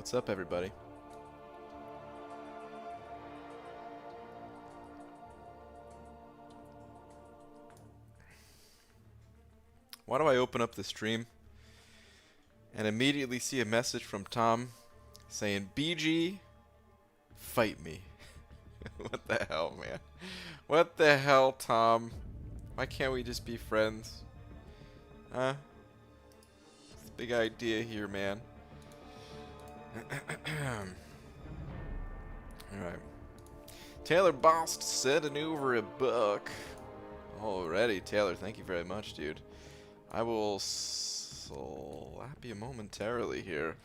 What's up, everybody? Why do I open up the stream and immediately see a message from Tom saying, BG, fight me? What the hell, man? What the hell, Tom? Why can't we just be friends? Huh? It's a big idea here, man. Alright. Taylor Bost sending over a buck. Alrighty, Taylor, thank you very much, dude. I will slap you momentarily here.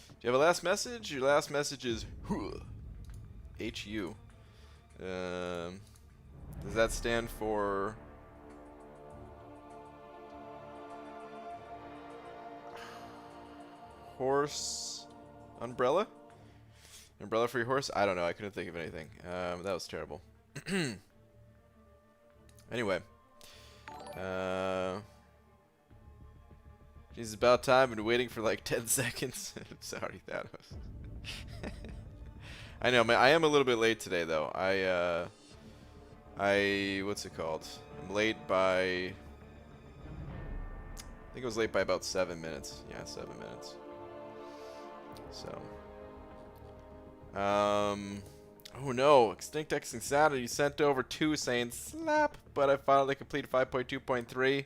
Do you have a last message? Your last message is HU. Does that stand for... Horse umbrella? Umbrella for your horse? I don't know. I couldn't think of anything. That was terrible. Anyway. It's about time. Been waiting for like 10 seconds. Sorry, Thanos. I know, man. I am a little bit late today, though. What's it called? I'm late by... I think I was late by about 7 minutes. Yeah, 7 minutes. So. Oh no, Extinct X Insanity sent over 2 saying slap, but I finally completed 5.2.3.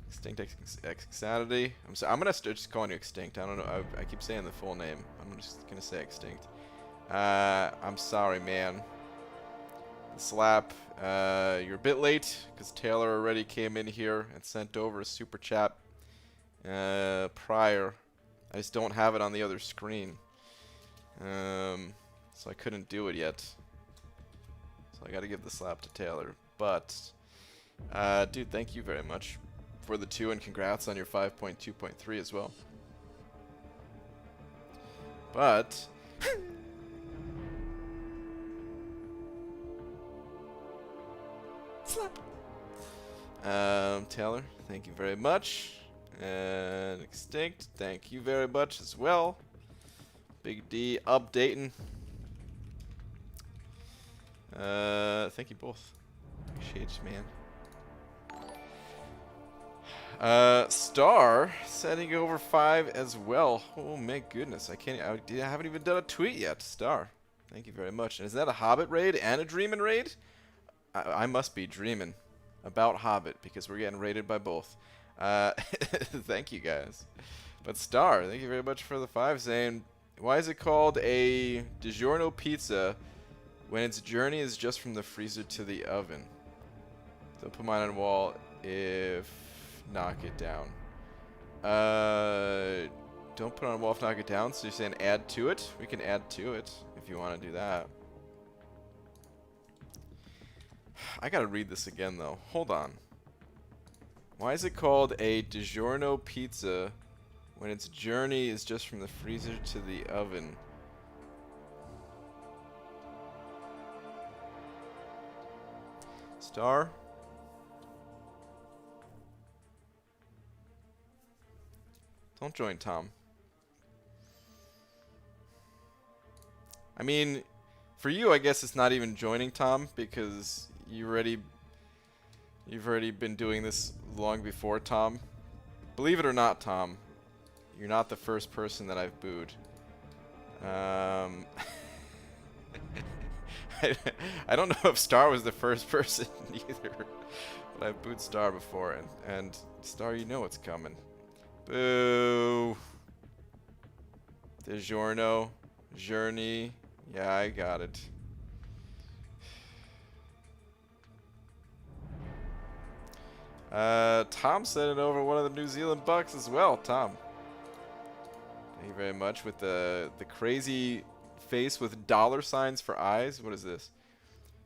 Extinct X Insanity. I'm gonna start just calling you Extinct. I don't know. I keep saying the full name. I'm just gonna say Extinct. I'm sorry, man. The slap. You're a bit late because Taylor already came in here and sent over a super chat prior. I just don't have it on the other screen. So I couldn't do it yet. So I gotta give the slap to Taylor. But, dude, thank you very much for the 2 and congrats on your 5.2.3 as well. But... slap! Taylor, thank you very much. And Extinct, thank you very much as well. Big D updating. Thank you both. Appreciate you, man. Star setting over 5 as well. Oh my goodness, I haven't even done a tweet yet. Star, thank you very much. And is that a Hobbit raid and a Dreamin' raid? I must be dreaming about Hobbit because we're getting raided by both. Thank you guys. But Star, thank you very much for the 5 saying, why is it called a DiGiorno pizza when its journey is just from the freezer to the oven? Don't put mine on the wall if knock it down. Don't put it on the wall if knock it down. So you're saying add to it? We can add to it if you want to do that. I gotta read this again though. Hold on. Why is it called a DiGiorno pizza when its journey is just from the freezer to the oven? Star? Don't join Tom. I mean, for you, I guess it's not even joining Tom because you've already been doing this long before Tom. Believe it or not, Tom, you're not the first person that I've booed. I don't know if Star was the first person either, but I've booed Star before, and Star, you know what's coming. Boo. DiGiorno. Journey. Yeah, I got it. Tom sent it over one of the New Zealand bucks as well. Tom, thank you very much with the crazy face with dollar signs for eyes. What is this?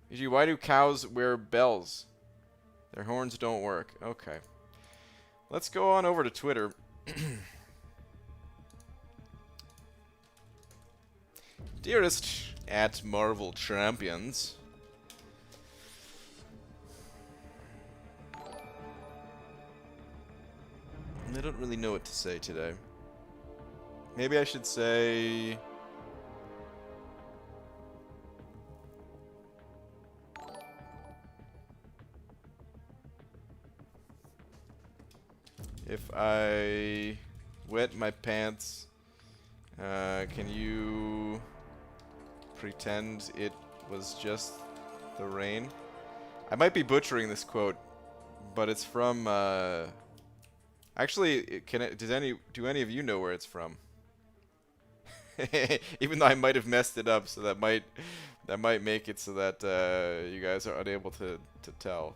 Usually, why do cows wear bells? Their horns don't work. Okay. Let's go on over to Twitter. Dearest at Marvel Champions. I don't really know what to say today. Maybe I should say... If I wet my pants, can you pretend it was just the rain? I might be butchering this quote, but it's from, actually, do any of you know where it's from? Even though I might have messed it up, so that might make it so that you guys are unable to tell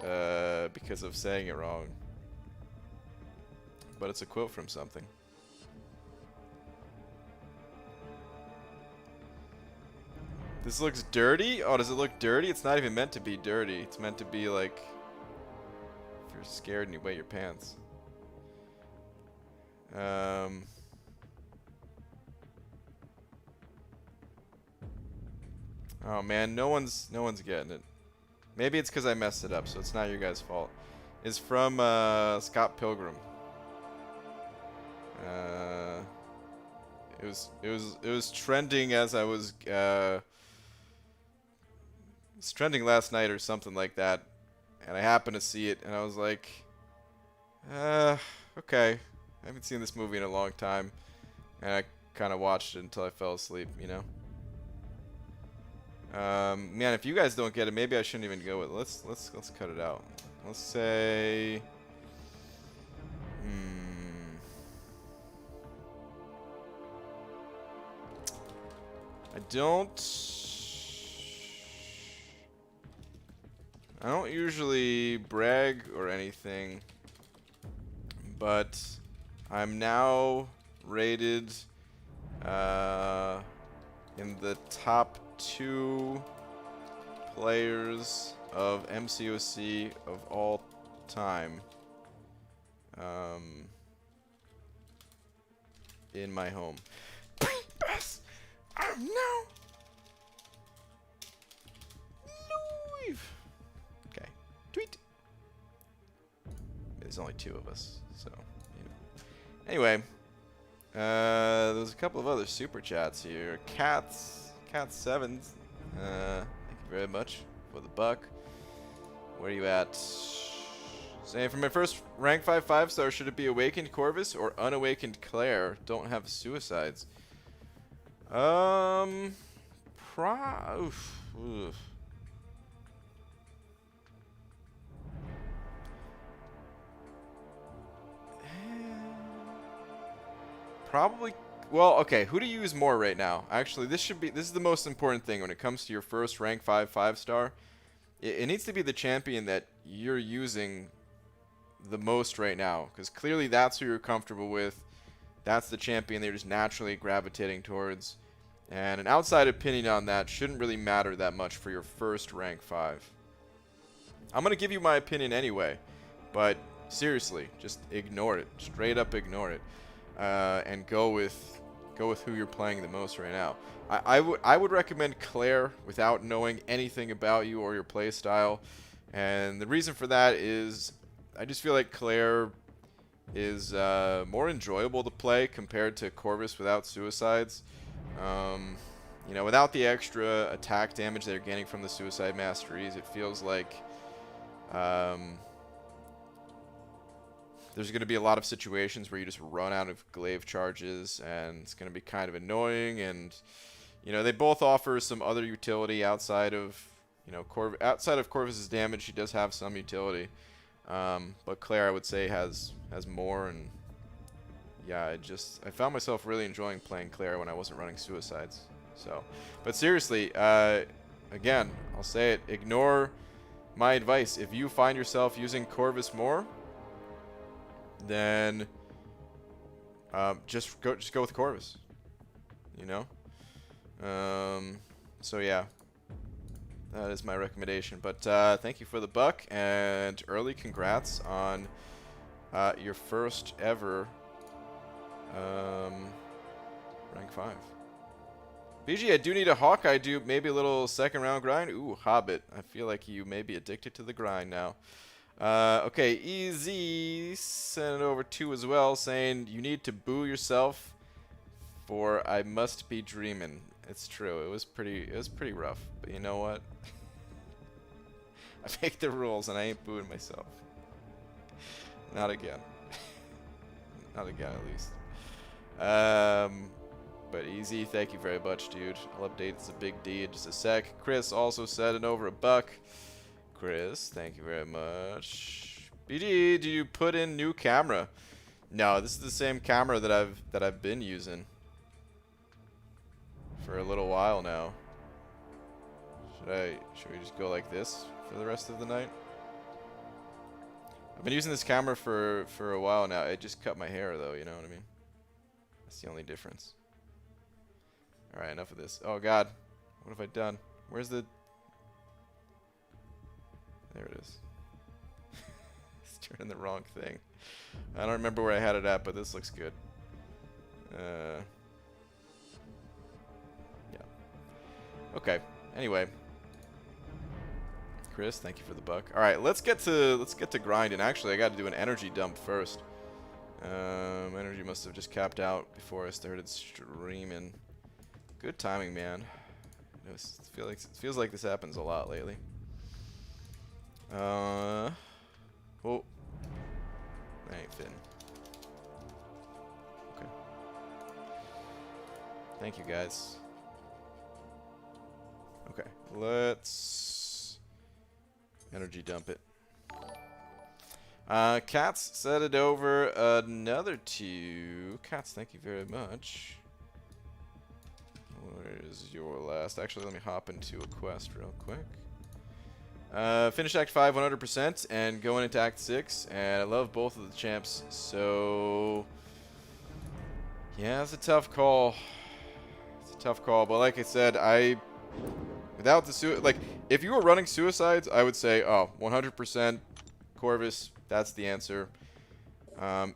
because of saying it wrong. But it's a quote from something. This looks dirty? Oh, does it look dirty? It's not even meant to be dirty. It's meant to be like if you're scared and you wet your pants. Oh man, no one's getting it. Maybe it's because I messed it up, so it's not your guys' fault. It's from Scott Pilgrim. It was trending as I was it's trending last night or something like that, and I happened to see it, and I was like, okay, I haven't seen this movie in a long time, and I kind of watched it until I fell asleep, you know. Man, if you guys don't get it, maybe I shouldn't even go with it. Let's cut it out. Let's say, I don't usually brag or anything, but I'm now rated in the top 2 players of MCOC of all time in my home. No. Okay. Tweet. There's only 2 of us, so you know. Anyway, there's a couple of other super chats here. Cat Sevens. Thank you very much for the buck. Where are you at? Saying for my first rank 5 5-star, should it be Awakened Corvus or Unawakened Claire? Don't have suicides. Oof. Probably, well, okay, who to use more right now? Actually, this is the most important thing when it comes to your first rank 5 5-star. It needs to be the champion that you're using the most right now, because clearly that's who you're comfortable with. That's the champion that you're just naturally gravitating towards. And an outside opinion on that shouldn't really matter that much for your first rank 5. I'm going to give you my opinion anyway, but seriously, just ignore it. Straight up ignore it. And go with who you're playing the most right now. I would recommend Claire without knowing anything about you or your play style. And the reason for that is I just feel like Claire is more enjoyable to play compared to Corvus without suicides. You know, without the extra attack damage they're getting from the suicide masteries, it feels like there's going to be a lot of situations where you just run out of glaive charges, and it's going to be kind of annoying. And you know, they both offer some other utility outside of, you know, outside of Corvus's damage. She does have some utility, but Claire, I would say, has more. And yeah, I found myself really enjoying playing Claire when I wasn't running suicides. So, but seriously, again, I'll say it, ignore my advice. If you find yourself using Corvus more, then just go with Corvus, you know. So yeah, that is my recommendation. But thank you for the buck, and early congrats on your first ever rank 5. BG, I do need a Hawkeye dupe, maybe a little second round grind. Ooh, Hobbit. I feel like you may be addicted to the grind now. Okay, EZ sent it over 2 as well, saying you need to boo yourself for I must be dreaming. It's true. It was pretty rough. But you know what? I make the rules and I ain't booing myself. Not again. Not again, at least. But easy, thank you very much, dude. I'll update. It's a big D in just a sec. Chris also sent it over $1. Chris, thank you very much. BG, do you put in new camera? No, this is the same camera that I've been using for a little while now. Should we just go like this for the rest of the night? I've been using this camera for a while now. It just cut my hair though, you know what I mean? That's the only difference. Alright, enough of this. Oh god. What have I done? Where's the... There it is. It's turning the wrong thing. I don't remember where I had it at, but this looks good. Yeah. Okay. Anyway. Chris, thank you for the $1. All right, let's get to grinding. Actually, I got to do an energy dump first. Energy must have just capped out before I started streaming. Good timing, man. It feels like this happens a lot lately. Oh, that ain't fitting. Okay. Thank you, guys. Okay, let's energy dump it. Cats set it over another 2. Cats, thank you very much. Where is your last? Actually, let me hop into a quest real quick. Finish Act 5 100% and going into Act 6. And I love both of the champs. So, yeah, it's a tough call. It's a tough call. But like I said, without the if you were running suicides, I would say, oh, 100% Corvus. That's the answer.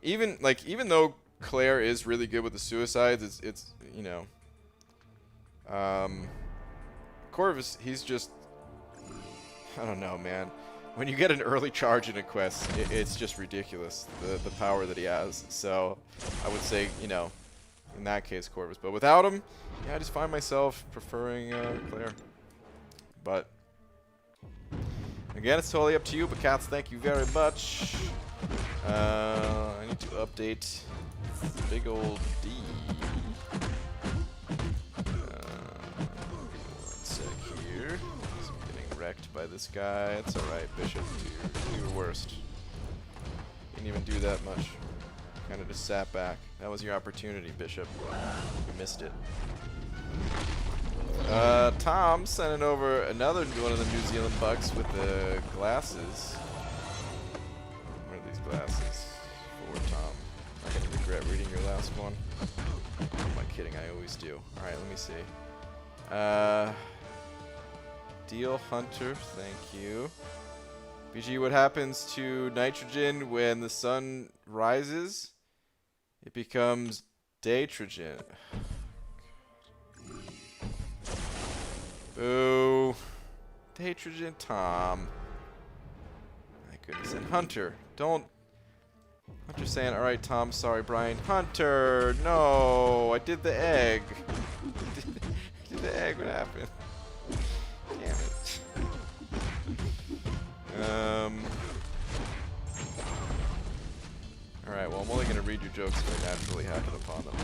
Even though Claire is really good with the suicides, it's you know, Corvus, he's just, I don't know, man. When you get an early charge in a quest, it's just ridiculous, the power that he has. So I would say, you know, in that case, Corvus. But without him, yeah, I just find myself preferring Claire. But again, it's totally up to you. But Cats, thank you very much. I need to update the big old D. One sec here. I'm getting wrecked by this guy. It's alright, Bishop. Do your worst. Didn't even do that much. Kind of just sat back. That was your opportunity, Bishop. You missed it. Tom sending over another one of the New Zealand bucks with the glasses. What are these glasses for, Tom? I'm gonna regret reading your last one. Who am I kidding? I always do. Alright, let me see. Deal Hunter, thank you. BG, what happens to nitrogen when the sun rises? It becomes daytrogen. Boo. Daytrogen, Tom. My goodness. And Hunter, don't. Hunter saying, alright, Tom, sorry, Brian. Hunter, no. I did the egg. I did the egg, what happened? Damn it. Alright, well, I'm only going to read your jokes that naturally happen upon them.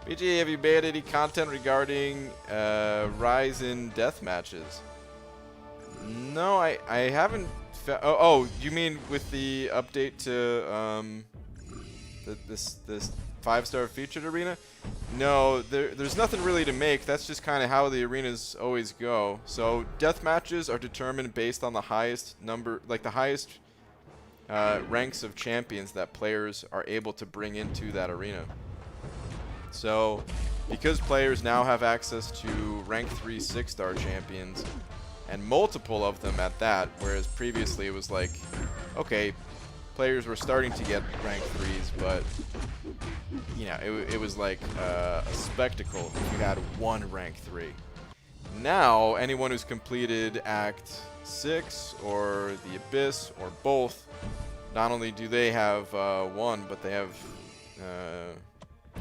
BG, have you made any content regarding Rise in death matches? No, I haven't. Oh, you mean with the update to this 5-star featured arena? No, there's nothing really to make. That's just kind of how the arenas always go. So death matches are determined based on the highest number, like the highest ranks of champions that players are able to bring into that arena. So, because players now have access to rank 3 6-star champions, and multiple of them at that, whereas previously it was like, okay, players were starting to get rank 3s, but, you know, it was like a spectacle if you had one rank 3. now anyone who's completed Act 6 or the Abyss or both, not only do they have one, but they have,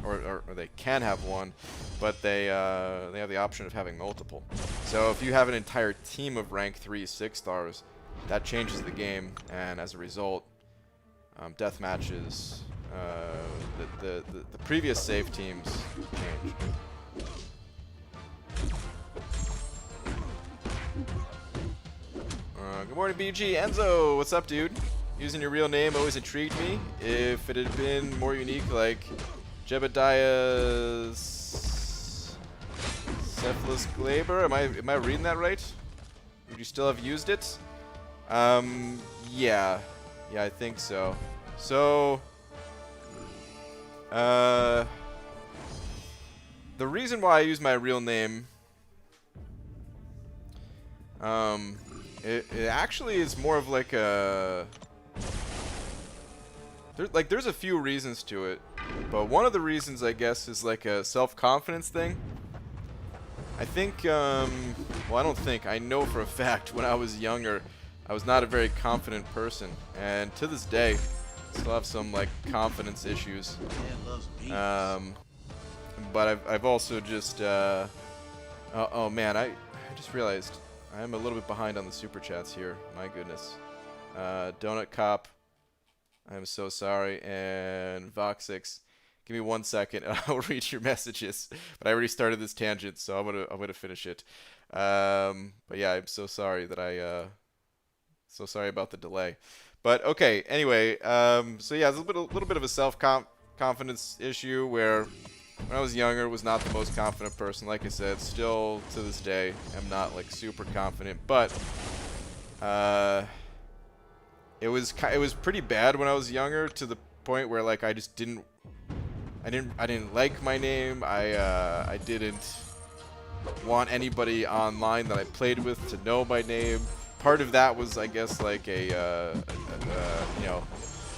or they can have one, but they have the option of having multiple. So if you have an entire team of rank 3 6 stars, that changes the game, and as a result, death matches, the previous save teams change. Good morning, BG. Enzo, what's up, dude? Using your real name always intrigued me. If it had been more unique, like Jebediah Cephalus Glaber, am I reading that right? Would you still have used it? Yeah, I think so. So, the reason why I use my real name, it actually is more of like a, there's a few reasons to it, but one of the reasons, I guess, is like a self-confidence thing. I think, well, I don't think, I know for a fact when I was younger, I was not a very confident person, and to this day, still have some like confidence issues. But I've also just, oh man, I just realized I'm a little bit behind on the super chats here. My goodness. Donut Cop, I'm so sorry, and Voxix, give me 1 second and I'll read your messages. But I already started this tangent, so I'm gonna finish it. But yeah, I'm so sorry that so sorry about the delay. But okay, anyway, so yeah, there's a little bit of a self-confidence issue where when I was younger was not the most confident person. Like I said, still to this day I'm not like super confident, but it was pretty bad when I was younger, to the point where like I didn't like my name. I didn't want anybody online that I played with to know my name. Part of that was, I guess, like you know,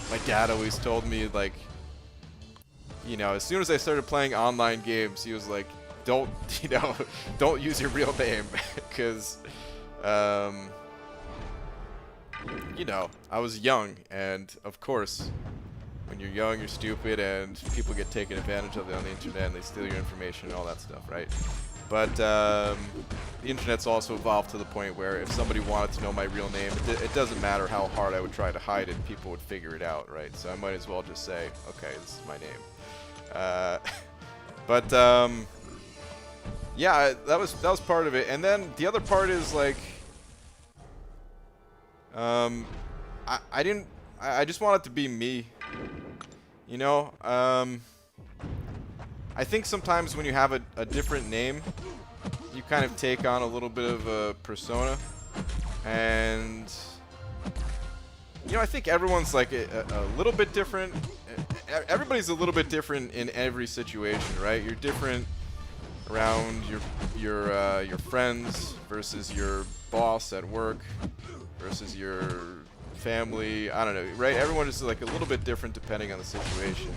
my dad always told me, like, you know, as soon as I started playing online games, he was like, don't use your real name, because, you know, I was young, and of course, when you're young, you're stupid, and people get taken advantage of on the internet, and they steal your information and all that stuff, right? But the internet's also evolved to the point where if somebody wanted to know my real name, it doesn't matter how hard I would try to hide it, people would figure it out, right? So I might as well just say, okay, this is my name. Yeah, that was part of it. And then the other part is like, I just want it to be me, you know? I think sometimes when you have a different name, you kind of take on a little bit of a persona, and you know, I think everyone's like a little bit different. Everybody's a little bit different in every situation, right? You're different around your friends versus your boss at work versus your family. I don't know, right? Everyone is like a little bit different depending on the situation.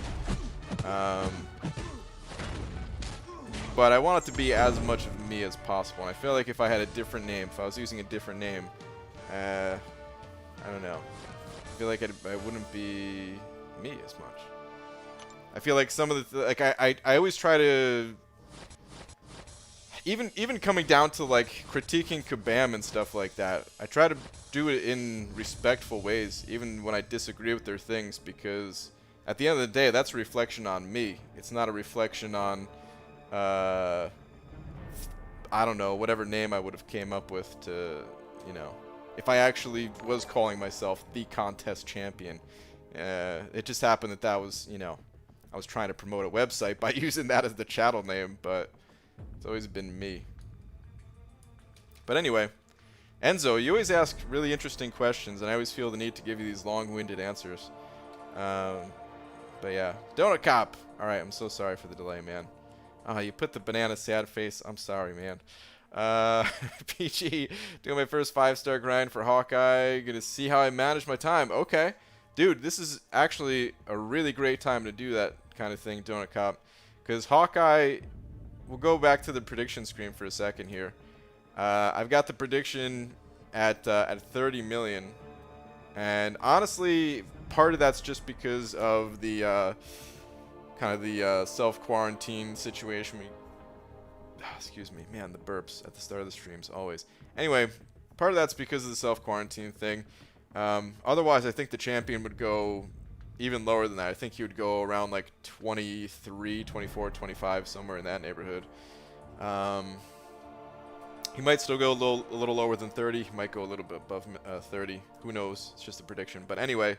But I want it to be as much of me as possible. And I feel like if I had a different name, if I was using a different name, I don't know. I feel like I wouldn't be me as much. I feel like some of the like I always try to, even coming down to like critiquing Kabam and stuff like that, I try to do it in respectful ways, even when I disagree with their things, because at the end of the day, that's a reflection on me. It's not a reflection on I don't know, whatever name I would have came up with to, you know, if I actually was calling myself the contest champion. It just happened that was, you know, I was trying to promote a website by using that as the channel name, but it's always been me. But anyway, Enzo, you always ask really interesting questions, and I always feel the need to give you these long-winded answers. But yeah, Donut Cop. All right, I'm so sorry for the delay, man. Oh, you put the banana sad face. I'm sorry, man. PG, doing my first 5-star grind for Hawkeye. Gonna see how I manage my time. Okay. Dude, this is actually a really great time to do that kind of thing, Donut Cop. Because Hawkeye, we'll go back to the prediction screen for a second here. I've got the prediction at 30 million, and honestly, part of that's just because of the kind of the self-quarantine situation. Excuse me, man, the burps at the start of the streams always. Anyway, part of that's because of the self-quarantine thing. Otherwise, I think the champion would go even lower than that. I think he would go around like 23, 24, 25, somewhere in that neighborhood. He might still go a little lower than 30. He might go a little bit above 30. Who knows? It's just a prediction. But anyway,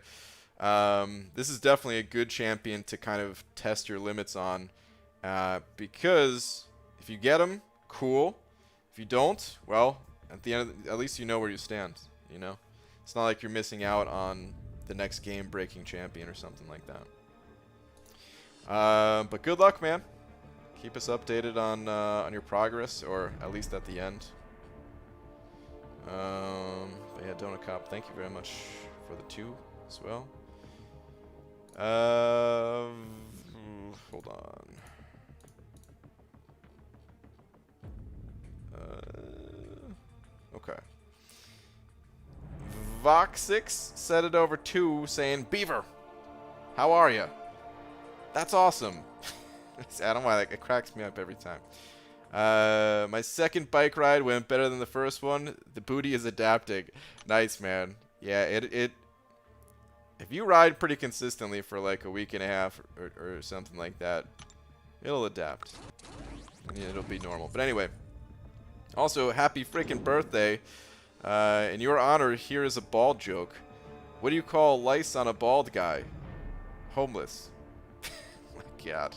this is definitely a good champion to kind of test your limits on, because if you get him, cool. If you don't, well, at the end, at least you know where you stand. You know, it's not like you're missing out on the next game-breaking champion or something like that. But good luck, man. Keep us updated on your progress, or at least at the end. But yeah, Donut Cop, thank you very much for the 2 as well. Hold on. Okay. Vox6 set it over 2, saying, Beaver, how are ya? That's awesome. I don't know why that cracks me up every time. My second bike ride went better than the first one. The booty is adapting. Nice, man. Yeah, it if you ride pretty consistently for like a week and a half or something like that, it'll adapt. And it'll be normal. But anyway, also, happy freaking birthday. In your honor, here is a bald joke. What do you call lice on a bald guy? Homeless. My God.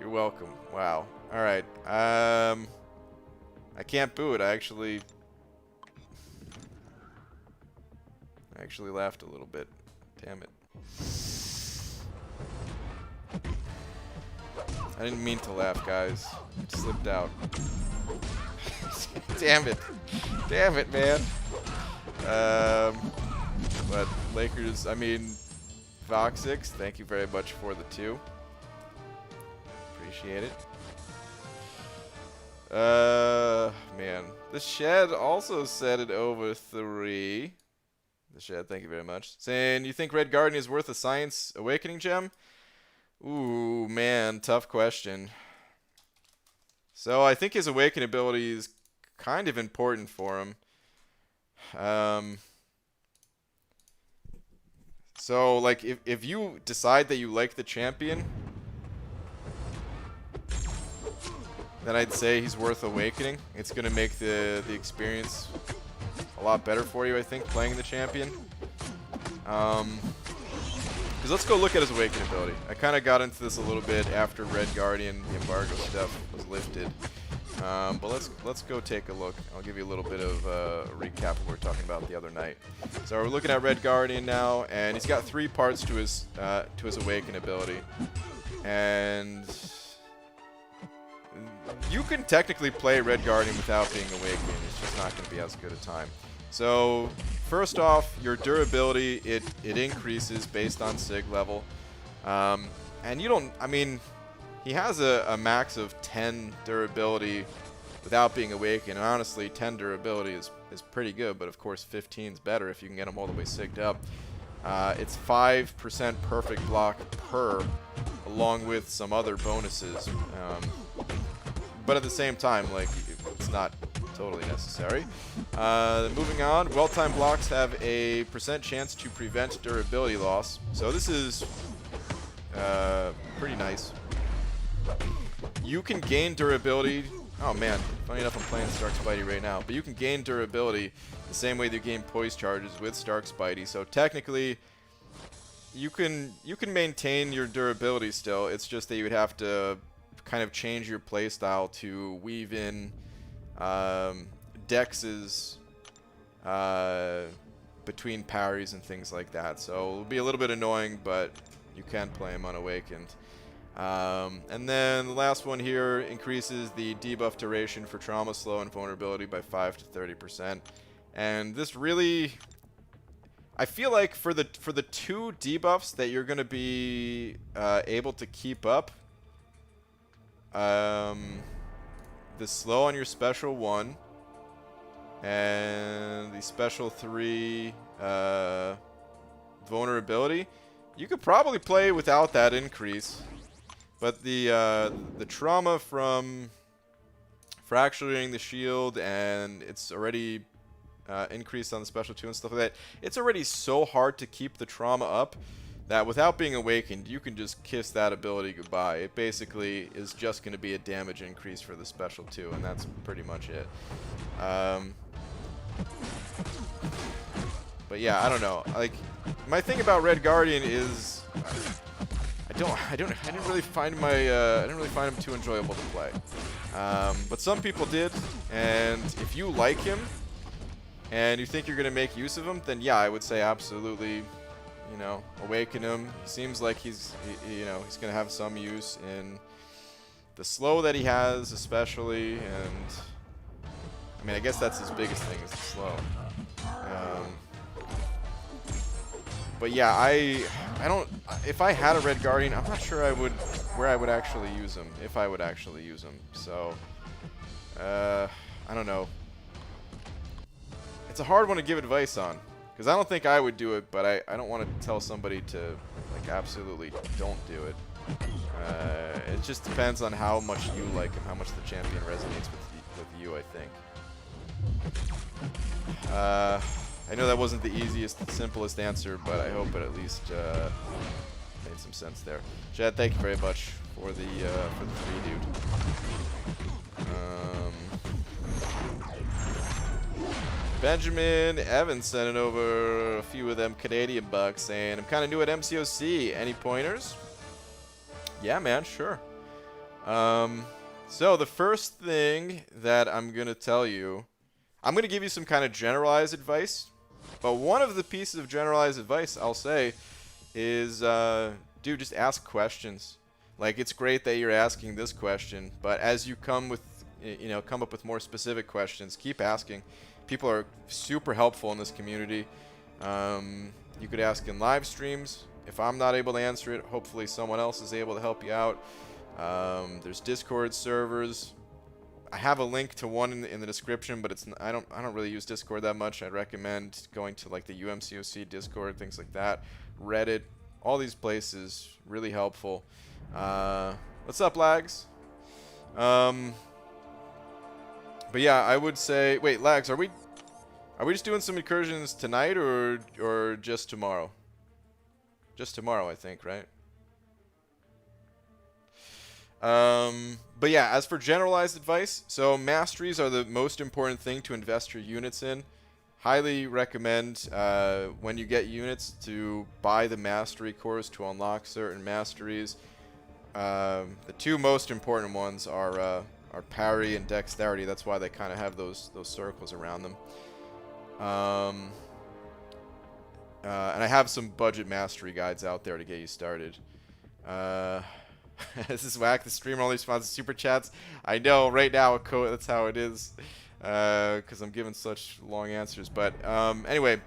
You're welcome. Wow. All right. I can't boo it. I actually laughed a little bit. Damn it. I didn't mean to laugh, guys. It slipped out. Damn it. Damn it, man. But Lakers, I mean, Vox6, thank you very much for the 2. Appreciate it. Man. The Shed also said it over 3. The Shed, thank you very much. Saying, you think Red Guardian is worth a Science Awakening gem? Ooh, man, tough question. So I think his Awaken ability is kind of important for him. So, like, if you decide that you like the champion, then I'd say he's worth Awakening. It's going to make the experience a lot better for you, I think, playing the champion. Because let's go look at his Awaken ability. I kind of got into this a little bit after Red Guardian, the embargo stuff was lifted. But let's go take a look. I'll give you a little bit of a recap of what we were talking about the other night. So we're looking at Red Guardian now, and he's got 3 parts to his Awaken ability. And you can technically play Red Guardian without being Awakened. It's just not going to be as good a time. So first off, your durability, it increases based on Sig level. And you don't, I mean, he has a max of 10 durability without being Awakened. And honestly, 10 durability is pretty good, but of course 15 is better if you can get him all the way sigged up. It's 5% perfect block per, along with some other bonuses. But at the same time, like, it's not totally necessary. Moving on, well-timed blocks have a % chance to prevent durability loss. So this is pretty nice. You can gain durability. Oh man, funny enough, I'm playing Stark Spidey right now. But you can gain durability the same way that you gain poise charges with Stark Spidey. So technically, you can maintain your durability still. It's just that you would have to kind of change your playstyle to weave in dexes between parries and things like that. So it'll be a little bit annoying, but you can play him unawakened. And then the last one here increases the debuff duration for trauma, slow, and vulnerability by 5 to 30%. And this really, I feel like for the 2 debuffs that you're going to be able to keep up, the slow on your special 1 and the special 3 vulnerability. You could probably play without that increase, but the trauma from fracturing the shield, and it's already increased on the special 2 and stuff like that. It's already so hard to keep the trauma up that without being awakened, you can just kiss that ability goodbye. It basically is just going to be a damage increase for the special 2, and that's pretty much it. But yeah, I don't know. Like, my thing about Red Guardian is I didn't really find him too enjoyable to play. But some people did, and if you like him and you think you're going to make use of him, then yeah, I would say absolutely, you know, awaken him. He seems like he's going to have some use in the slow that he has, especially, and I mean, I guess that's his biggest thing is the slow. But yeah, I don't. If I had a Red Guardian, I'm not sure where I would actually use him, if I would actually use him. So, I don't know. It's a hard one to give advice on, because I don't think I would do it, but I don't want to tell somebody to like absolutely don't do it. It just depends on how much you like him, how much the champion resonates with you, I think. I know that wasn't the easiest, simplest answer, but I hope it at least made some sense there. Chad, thank you very much for the 3, dude. Benjamin Evans sending over a few of them Canadian bucks, saying, I'm kind of new at MCOC. Any pointers? Yeah, man, sure. So the first thing that I'm going to tell you, I'm going to give you some kind of generalized advice. But one of the pieces of generalized advice I'll say is, dude, just ask questions. Like, it's great that you're asking this question, but as you come up with more specific questions, keep asking. People are super helpful in this community. You could ask in live streams. If I'm not able to answer it, hopefully someone else is able to help you out. There's Discord servers. I have a link to one in the description, but I don't really use Discord that much. I'd recommend going to like the UMCOC Discord, things like that, Reddit, all these places, really helpful. What's up, Lags? But yeah, I would say, wait, Lags, are we just doing some incursions tonight or just tomorrow? Just tomorrow, I think, right? But yeah, as for generalized advice, so masteries are the most important thing to invest your units in. Highly recommend when you get units to buy the mastery course to unlock certain masteries. The 2 most important ones are parry and dexterity. That's why they kind of have those circles around them. And I have some budget mastery guides out there to get you started. This is whack. The streamer only responds to super chats. I know, right now, that's how it is. Because I'm giving such long answers. But anyway,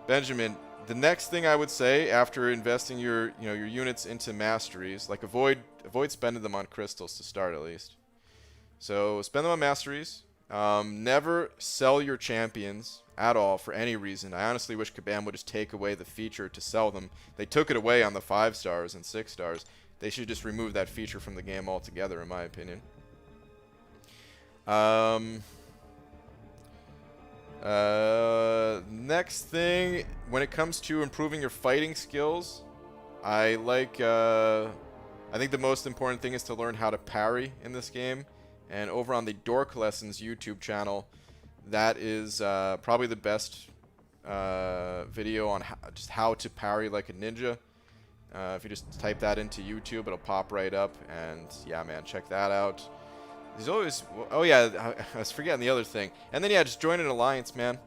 Benjamin, the next thing I would say after investing your units into masteries, like avoid spending them on crystals to start at least. So spend them on masteries. Never sell your champions at all for any reason. I honestly wish Kabam would just take away the feature to sell them. They took it away on the 5 stars and 6 stars. They should just remove that feature from the game altogether, in my opinion. Next thing, when it comes to improving your fighting skills, I think the most important thing is to learn how to parry in this game. And over on the Dork Lessons YouTube channel, that is probably the best video on just how to parry like a ninja. If you just type that into YouTube, it'll pop right up. And yeah, man, check that out. There's always... Oh, yeah, I was forgetting the other thing. And then, yeah, just join an alliance, man.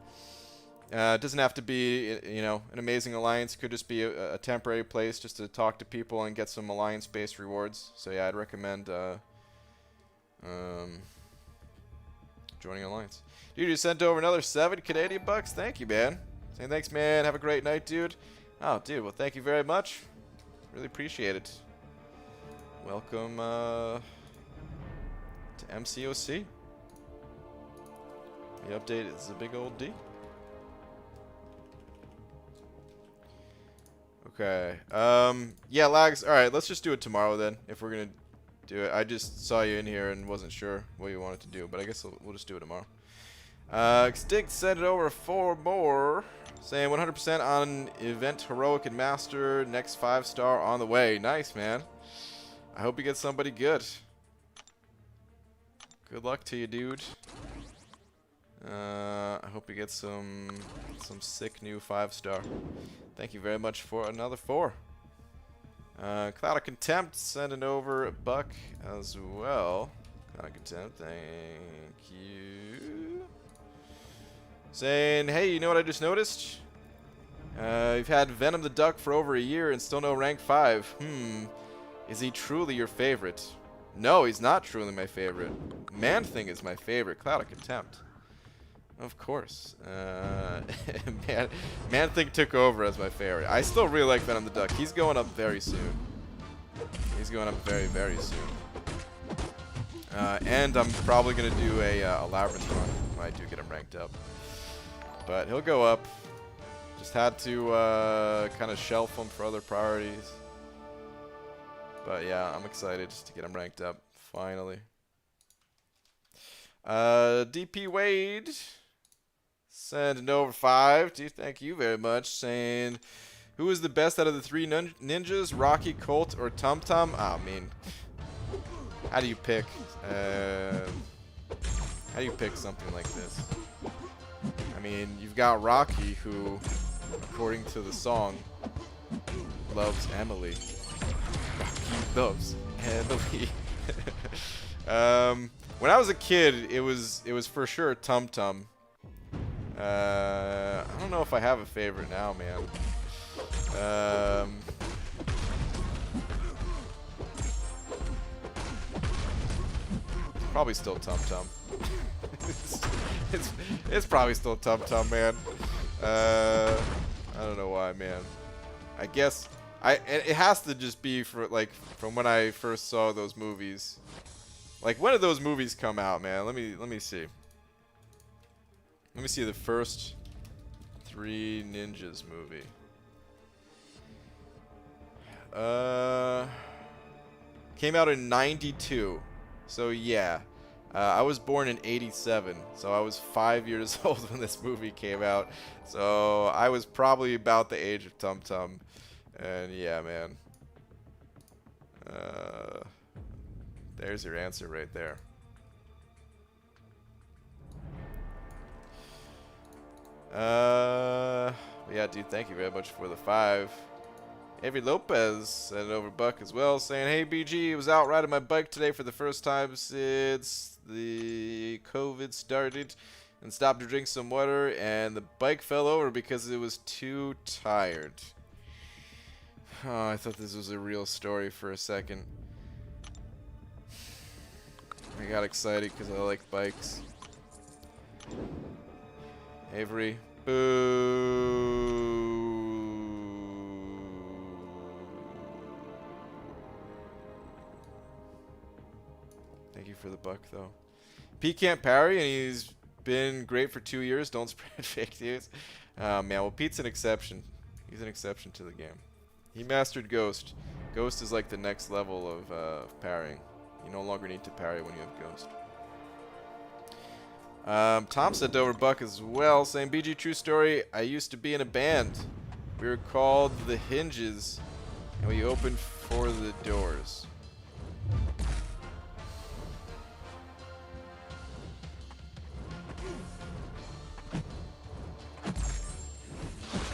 It doesn't have to be, an amazing alliance. It could just be a temporary place just to talk to people and get some alliance-based rewards. So, yeah, I'd recommend joining an alliance. Dude, you sent over another 7 Canadian bucks. Thank you, man. Saying thanks, man. Have a great night, dude. Oh, dude, well, thank you very much. Really appreciate it. Welcome to MCOC. The update is a big old D. Okay. Yeah, lags. All right, let's just do it tomorrow then. If we're gonna do it, I just saw you in here and wasn't sure what you wanted to do, but I guess we'll just do it tomorrow. Extinct sent it over 4 more, saying 100% on event heroic and master. Next 5-star on the way. Nice, man. I hope you get somebody good. Good luck to you, dude. I hope you get some sick new 5-star. Thank you very much for another 4. Cloud of Contempt sending over a buck as well. Cloud of Contempt, thank you. Saying, hey, you know what I just noticed? You've had Venom the Duck for over a year and still no rank 5. Is he truly your favorite? No, he's not truly my favorite. Man-Thing is my favorite. Cloud of Contempt. Of course. Man-Thing took over as my favorite. I still really like Venom the Duck. He's going up very soon. He's going up very, very soon. And I'm probably going to do a Labyrinth run when I do get him ranked up. But he'll go up. Just had to kind of shelf him for other priorities. But yeah, I'm excited to get him ranked up, finally. DP Wade sending over 5. Thank you very much. Saying, who is the best out of the 3 ninjas? Rocky, Colt, or Tum Tum? I mean, how do you pick? How do you pick something like this? I mean, you've got Rocky, who, according to the song, loves Emily. Rocky loves Emily. When I was a kid, it was for sure Tum Tum. I don't know if I have a favorite now, man. Probably still Tum Tum. it's probably still Tum Tum, man. I don't know why, man. I guess it has to just be for like from when I first saw those movies. Like, when did those movies come out, man? Let me see. Let me see the first 3 Ninjas movie. Came out in 92. So yeah. I was born in 87, so I was 5 years old when this movie came out. So I was probably about the age of Tum Tum. And yeah, man. There's your answer right there. Yeah, dude, thank you very much for the 5. Avery Lopez sent over buck as well, saying, hey, BG, was out riding my bike today for the first time since the COVID started and stopped to drink some water, and the bike fell over because it was too tired. Oh, I thought this was a real story for a second. I got excited because I like bikes. Avery. Boo. Thank you for the buck, though. P can't parry, and he's been great for 2 years. Don't spread fake news. Man, well, Pete's an exception. He's an exception to the game. He mastered Ghost. Ghost is like the next level of parrying. You no longer need to parry when you have Ghost. Tom sent over buck as well, saying, BG, true story, I used to be in a band. We were called the Hinges, and we opened for the Doors.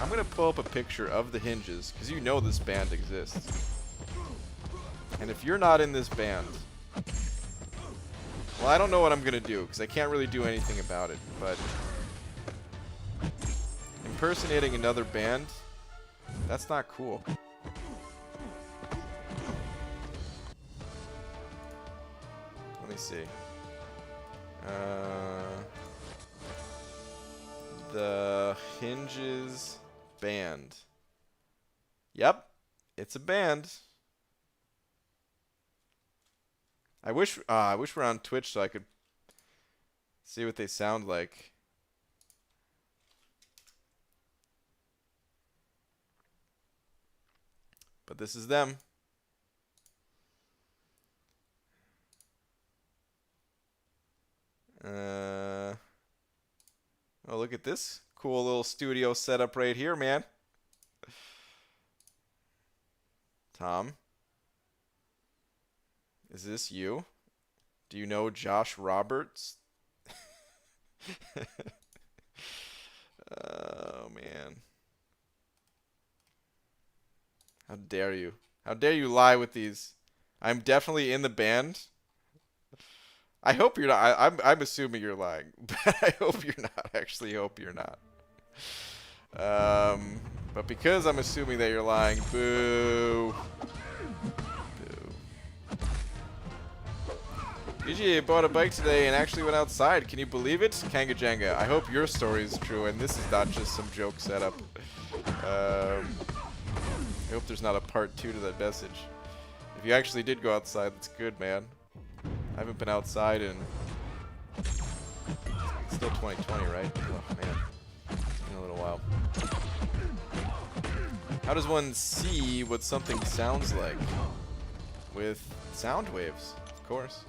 I'm going to pull up a picture of the Hinges, because you know this band exists. And if you're not in this band... Well, I don't know what I'm going to do, because I can't really do anything about it, but... impersonating another band, that's not cool. Let me see. The Hinges band. Yep, it's a band. I wish we're on Twitch so I could see what they sound like. But this is them. Oh, look at this cool little studio setup right here, man. Tom, is this you? Do you know Josh Roberts? Oh, man. How dare you? How dare you lie with these? I'm definitely in the band. I hope you're not. I'm assuming you're lying, but I hope you're not. I actually hope you're not. But because I'm assuming that you're lying, boo. Boo. BG bought a bike today and actually went outside. Can you believe it? Kanga Jenga. I hope your story is true and this is not just some joke setup. I hope there's not a part 2 to that message. If you actually did go outside, that's good, man. I haven't been outside in... It's still 2020, right? Oh, man. It's been a little while. How does one see what something sounds like? With sound waves, of course.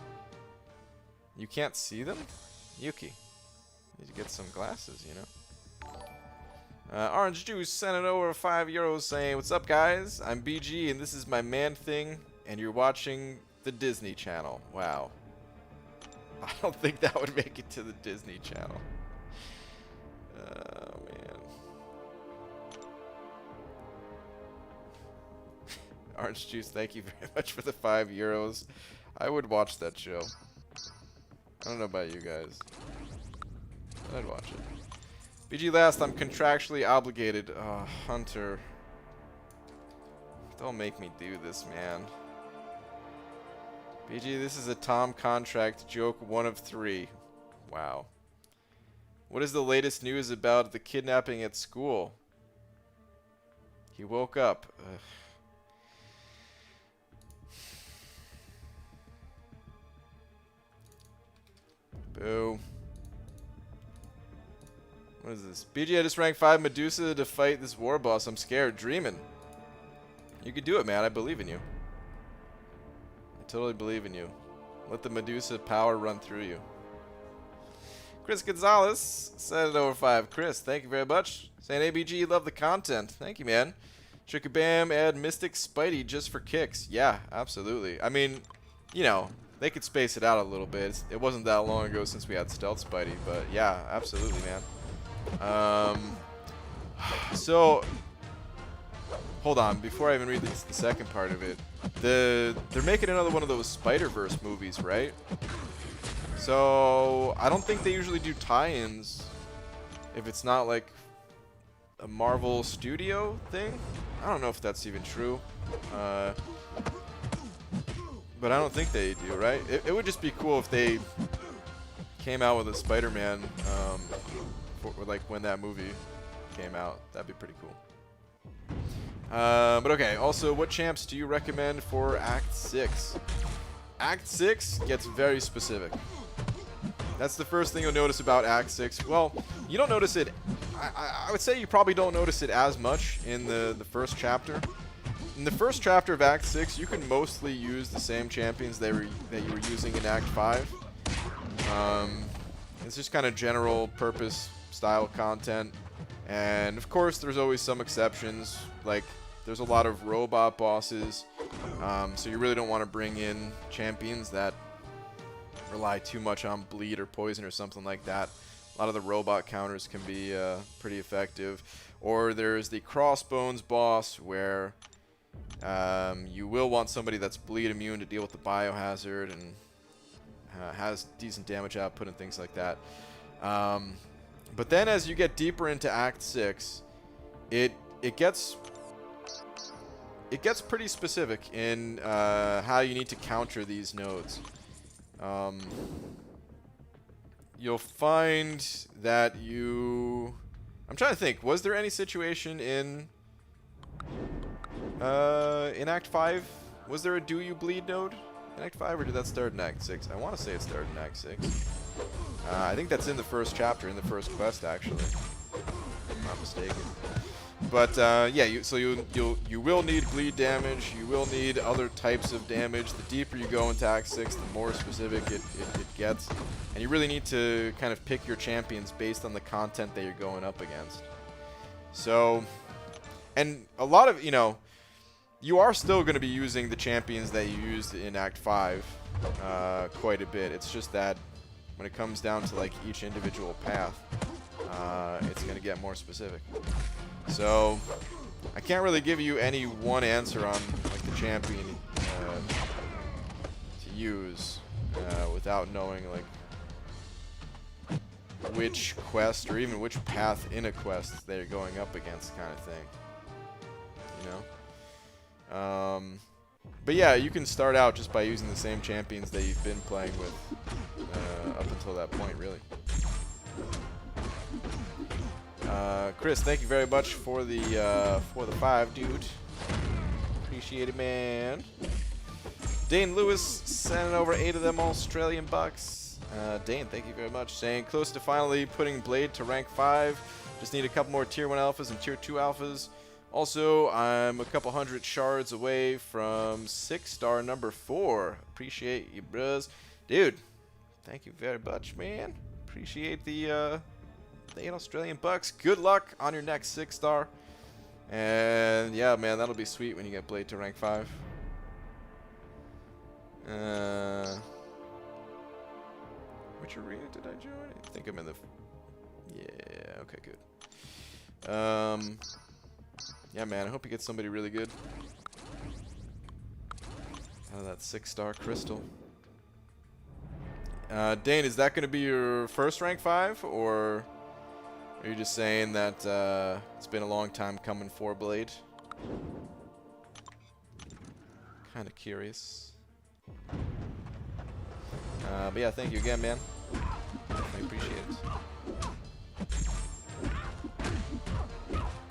You can't see them? Yuki. Need to get some glasses, you know? Orange Juice sent it over €5 saying, "What's up, guys? I'm BG, and this is my man thing, and you're watching the Disney Channel." Wow. I don't think that would make it to the Disney Channel. Oh, man. Orange Juice, thank you very much for the €5. I would watch that show. I don't know about you guys, but I'd watch it. BG last, I'm contractually obligated. Oh, Hunter. Don't make me do this, man. BG, this is a Tom contract joke 1 of 3. Wow. What is the latest news about the kidnapping at school? He woke up. Ugh. Boo. What is this? BG, I just ranked 5 Medusa to fight this war boss. I'm scared. Dreaming. You can do it, man. I believe in you. I totally believe in you. Let the Medusa power run through you. Chris Gonzalez said it over 5. Chris, thank you very much. Saying ABG, love the content. Thank you, man. Shukabam, add Mystic Spidey just for kicks. Yeah, absolutely. I mean, you know, they could space it out a little bit. It wasn't that long ago since we had Stealth Spidey, but yeah, absolutely, man. So, hold on, before I even read the second part of it, they're making another one of those Spider-Verse movies, right? So, I don't think they usually do tie-ins if it's not like a Marvel Studio thing. I don't know if that's even true. But I don't think they do, right? It would just be cool if they came out with a Spider-Man, like when that movie came out. That'd be pretty cool. But okay, also, what champs do you recommend for Act 6? Act 6 gets very specific. That's the first thing you'll notice about Act 6. Well, you don't notice it. I would say you probably don't notice it as much in the first chapter. In the first chapter of Act 6, you can mostly use the same champions that you were using in Act 5. It's just kind of general purpose style content. And of course, there's always some exceptions. Like, there's a lot of robot bosses. So you really don't want to bring in champions that rely too much on bleed or poison or something like that. A lot of the robot counters can be pretty effective. Or there's the Crossbones boss where you will want somebody that's bleed immune to deal with the biohazard and has decent damage output and things like that. But then as you get deeper into Act 6, it gets pretty specific in how you need to counter these nodes. You'll find that I'm trying to think, was there any situation in Act 5? Was there a do you bleed node in Act 5, or did that start in Act 6? I want to say it started in Act 6. I think that's in the first chapter, in the first quest, actually. If I'm not mistaken. But yeah, you will need bleed damage. You will need other types of damage. The deeper you go into Act 6, the more specific it gets. And you really need to kind of pick your champions based on the content that you're going up against. So, and a lot of, you are still going to be using the champions that you used in Act 5 quite a bit. It's just that when it comes down to like each individual path, it's going to get more specific. So I can't really give you any one answer on like the champion to use without knowing like which quest or even which path in a quest that you're going up against, kind of thing. But yeah, you can start out just by using the same champions that you've been playing with up until that point, really. Chris, thank you very much for the 5, dude. Appreciate it, man. Dane Lewis sending over 8 of them Australian bucks. Dane, thank you very much. Saying close to finally putting Blade to rank 5. Just need a couple more tier 1 alphas and tier 2 alphas. Also, I'm a couple hundred shards away from 6-star number 4. Appreciate you, bros. Dude, thank you very much, man. Appreciate the 8 Australian bucks. Good luck on your next 6-star. And yeah, man, that'll be sweet when you get Blade to rank 5. Which arena did I join? I think I'm in the... Yeah, okay, good. Yeah, man, I hope you get somebody really good out of that 6-star crystal. Dane, is that going to be your first rank 5, or are you just saying that it's been a long time coming for Blade? Kind of curious. But yeah, thank you again, man. I appreciate it.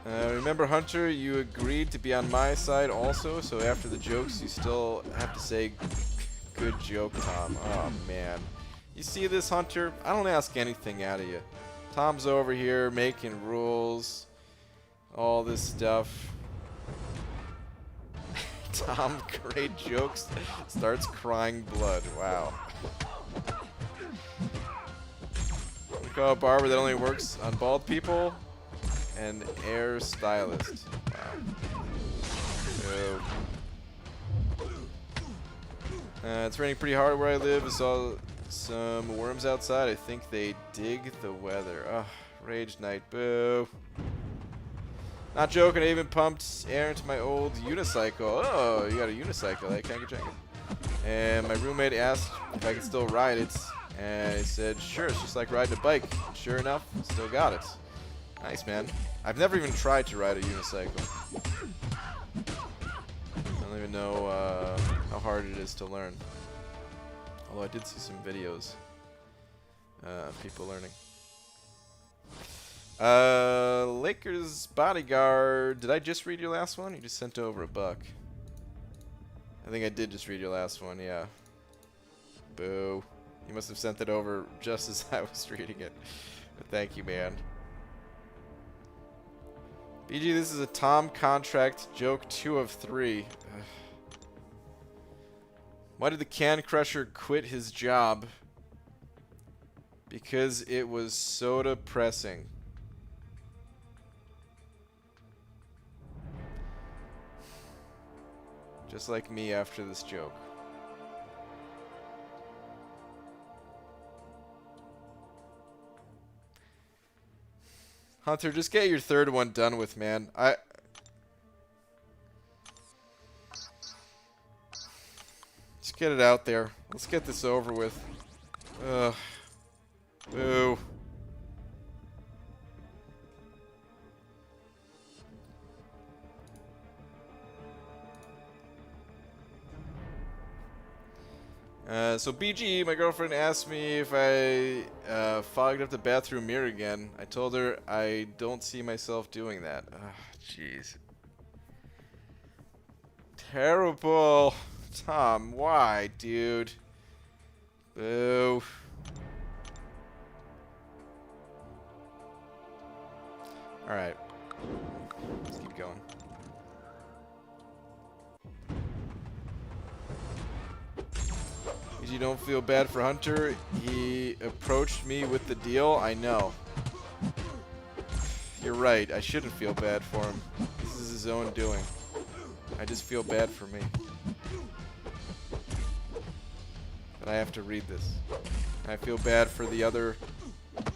Remember, Hunter, you agreed to be on my side also, so after the jokes, you still have to say, good joke, Tom. Oh, man. You see this, Hunter? I don't ask anything out of you. Tom's over here making rules, all this stuff. Tom, great jokes, starts crying blood. Wow. We call a barber that only works on bald people. And air stylist. Wow. So, it's raining pretty hard where I live. I saw some worms outside. I think they dig the weather. Ugh, rage night. Boo. Not joking. I even pumped air into my old unicycle. Oh, you got a unicycle. I can't get checking. And my roommate asked if I could still ride it. And he said, sure, it's just like riding a bike. And sure enough, still got it. Nice, man. I've never even tried to ride a unicycle. I don't even know how hard it is to learn. Although I did see some videos of people learning. Lakers Bodyguard. Did I just read your last one? You just sent over $1. I think I did just read your last one, yeah. Boo. You must have sent it over just as I was reading it. But thank you, man. BG, this is a Tom contract joke 2 of 3. Ugh. Why did the Can Crusher quit his job? Because it was so depressing. Just like me after this joke. Hunter, just get your 3rd one done with, man. Just get it out there. Let's get this over with. Ugh. Boo. So BG, my girlfriend asked me if I fogged up the bathroom mirror again. I told her I don't see myself doing that. Jeez. Terrible. Tom, why, dude? Boo. Alright. BG, don't feel bad for Hunter. He approached me with the deal. I know. You're right. I shouldn't feel bad for him. This is his own doing. I just feel bad for me. But I have to read this. I feel bad for the other...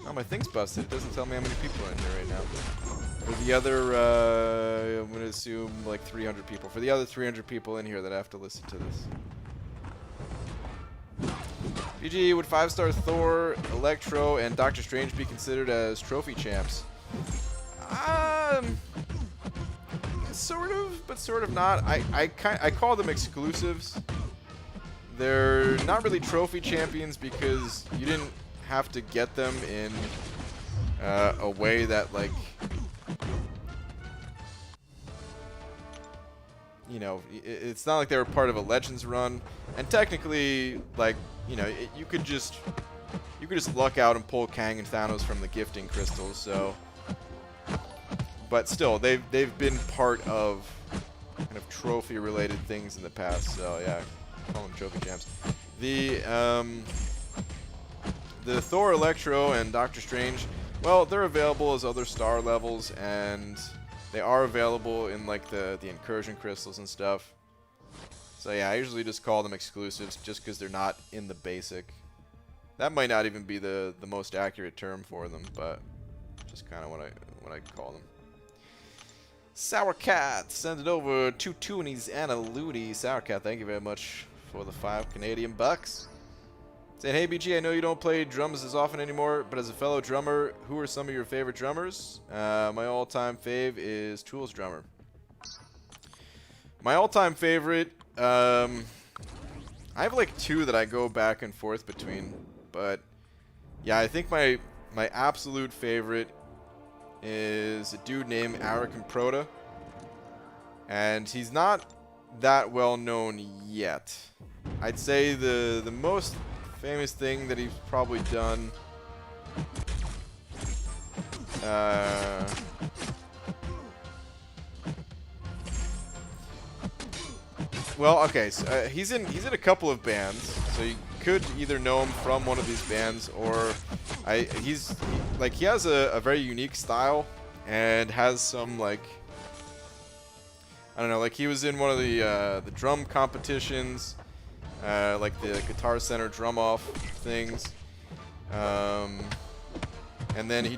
Oh, my thing's busted. It doesn't tell me how many people are in here right now. For the other, I'm going to assume like 300 people. For the other 300 people in here that have to listen to this. BG, would 5-star Thor, Electro, and Doctor Strange be considered as trophy champs? Sort of, but sort of not. I call them exclusives. They're not really trophy champions because you didn't have to get them in a way that, like, you know, it's not like they were part of a Legends run. And technically, like, you know, you could just luck out and pull Kang and Thanos from the gifting crystals. So, but still, they've been part of kind of trophy-related things in the past. So yeah, call them trophy champs. The Thor, Electro, and Doctor Strange, well, they're available as other star levels, and they are available in like the incursion crystals and stuff. So yeah, I usually just call them exclusives just because they're not in the basic. That might not even be the most accurate term for them, but just kind of what I call them. Sour Cat, send it over 2 toonies and a lootie. Sour Cat, thank you very much for the 5 Canadian bucks. Saying, hey BG, I know you don't play drums as often anymore, but as a fellow drummer, who are some of your favorite drummers? My all-time fave is Tool's drummer. My all-time favorite, I have like 2 that I go back and forth between, but yeah, I think my absolute favorite is a dude named Arakan Proda, and he's not that well known yet. I'd say the most famous thing that he's probably done, well, okay, so he's in a couple of bands, so you could either know him from one of these bands, or he has a very unique style and has some, like, I don't know, like he was in one of the drum competitions, like the Guitar Center drum off things, and then I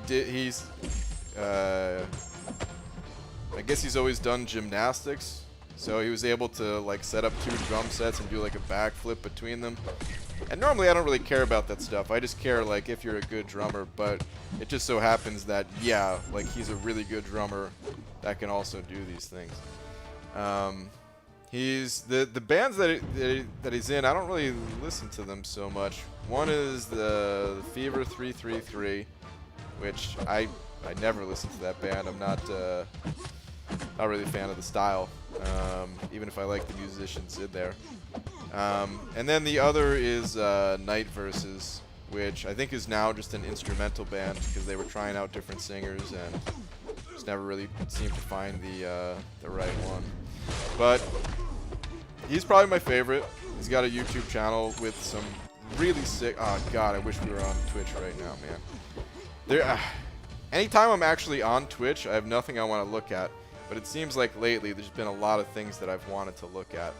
guess he's always done gymnastics, so he was able to like set up 2 drum sets and do like a backflip between them. And normally I don't really care about that stuff. I just care like if you're a good drummer, but it just so happens that, yeah, like he's a really good drummer that can also do these things. He's the bands that he's in, I don't really listen to them so much. One is the Fever 333, which I never listen to that band. I'm not really a fan of the style, even if I like the musicians in there. And then the other is Night Versus, which I think is now just an instrumental band because they were trying out different singers and just never really seemed to find the right one. But he's probably my favorite. He's got a YouTube channel with some really sick... Oh, God, I wish we were on Twitch right now, man. Anytime I'm actually on Twitch, I have nothing I want to look at. But it seems like lately there's been a lot of things that I've wanted to look at.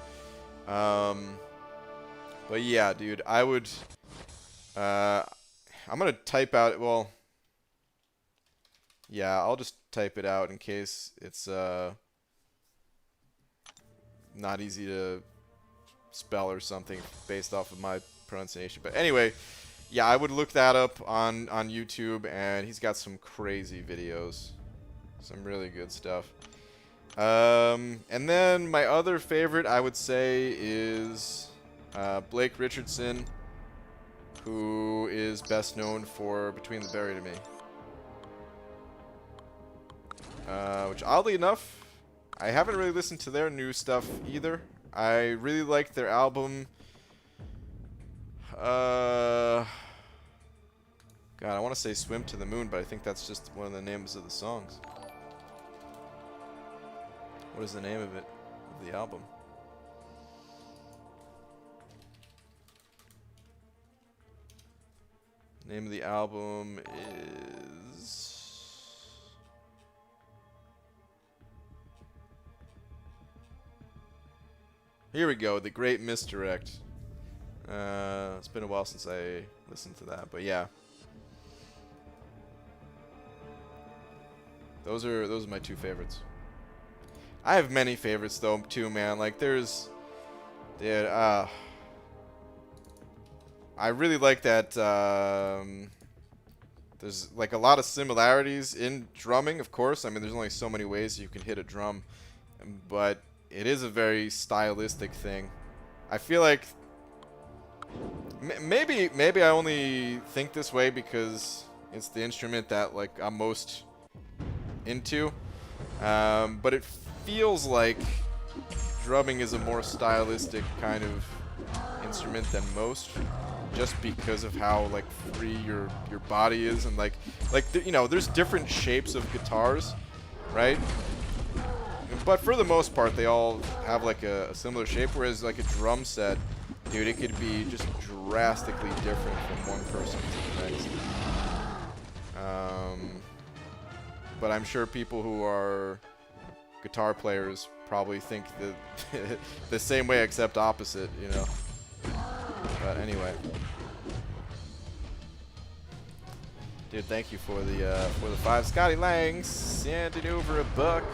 But yeah, dude, I would... I'm going to type out... Well... Yeah, I'll just type it out in case it's... not easy to spell or something based off of my pronunciation. But anyway, yeah, I would look that up on YouTube, and he's got some crazy videos. Some really good stuff. And then my other favorite, I would say, is Blake Richardson, who is best known for Between the Buried and Me. Which, oddly enough, I haven't really listened to their new stuff either. I really liked their album. God, I want to say Swim to the Moon, but I think that's just one of the names of the songs. What is the name of it? Of the album? Name of the album is... Here we go, The Great Misdirect. It's been a while since I listened to that, but yeah. Those are my two favorites. I have many favorites though too, man. Like there's, dude, I really like that. There's like a lot of similarities in drumming, of course. I mean, there's only so many ways you can hit a drum, but it is a very stylistic thing. I feel like maybe I only think this way because it's the instrument that like I'm most into, but it feels like drumming is a more stylistic kind of instrument than most, just because of how like free your body is, and like you know, there's different shapes of guitars, right? But for the most part, they all have like a similar shape. Whereas like a drum set, dude, it could be just drastically different from one person to the next. But I'm sure people who are guitar players probably think the same way, except opposite, you know. But anyway, dude, thank you for the 5. Scotty Lang sending over $1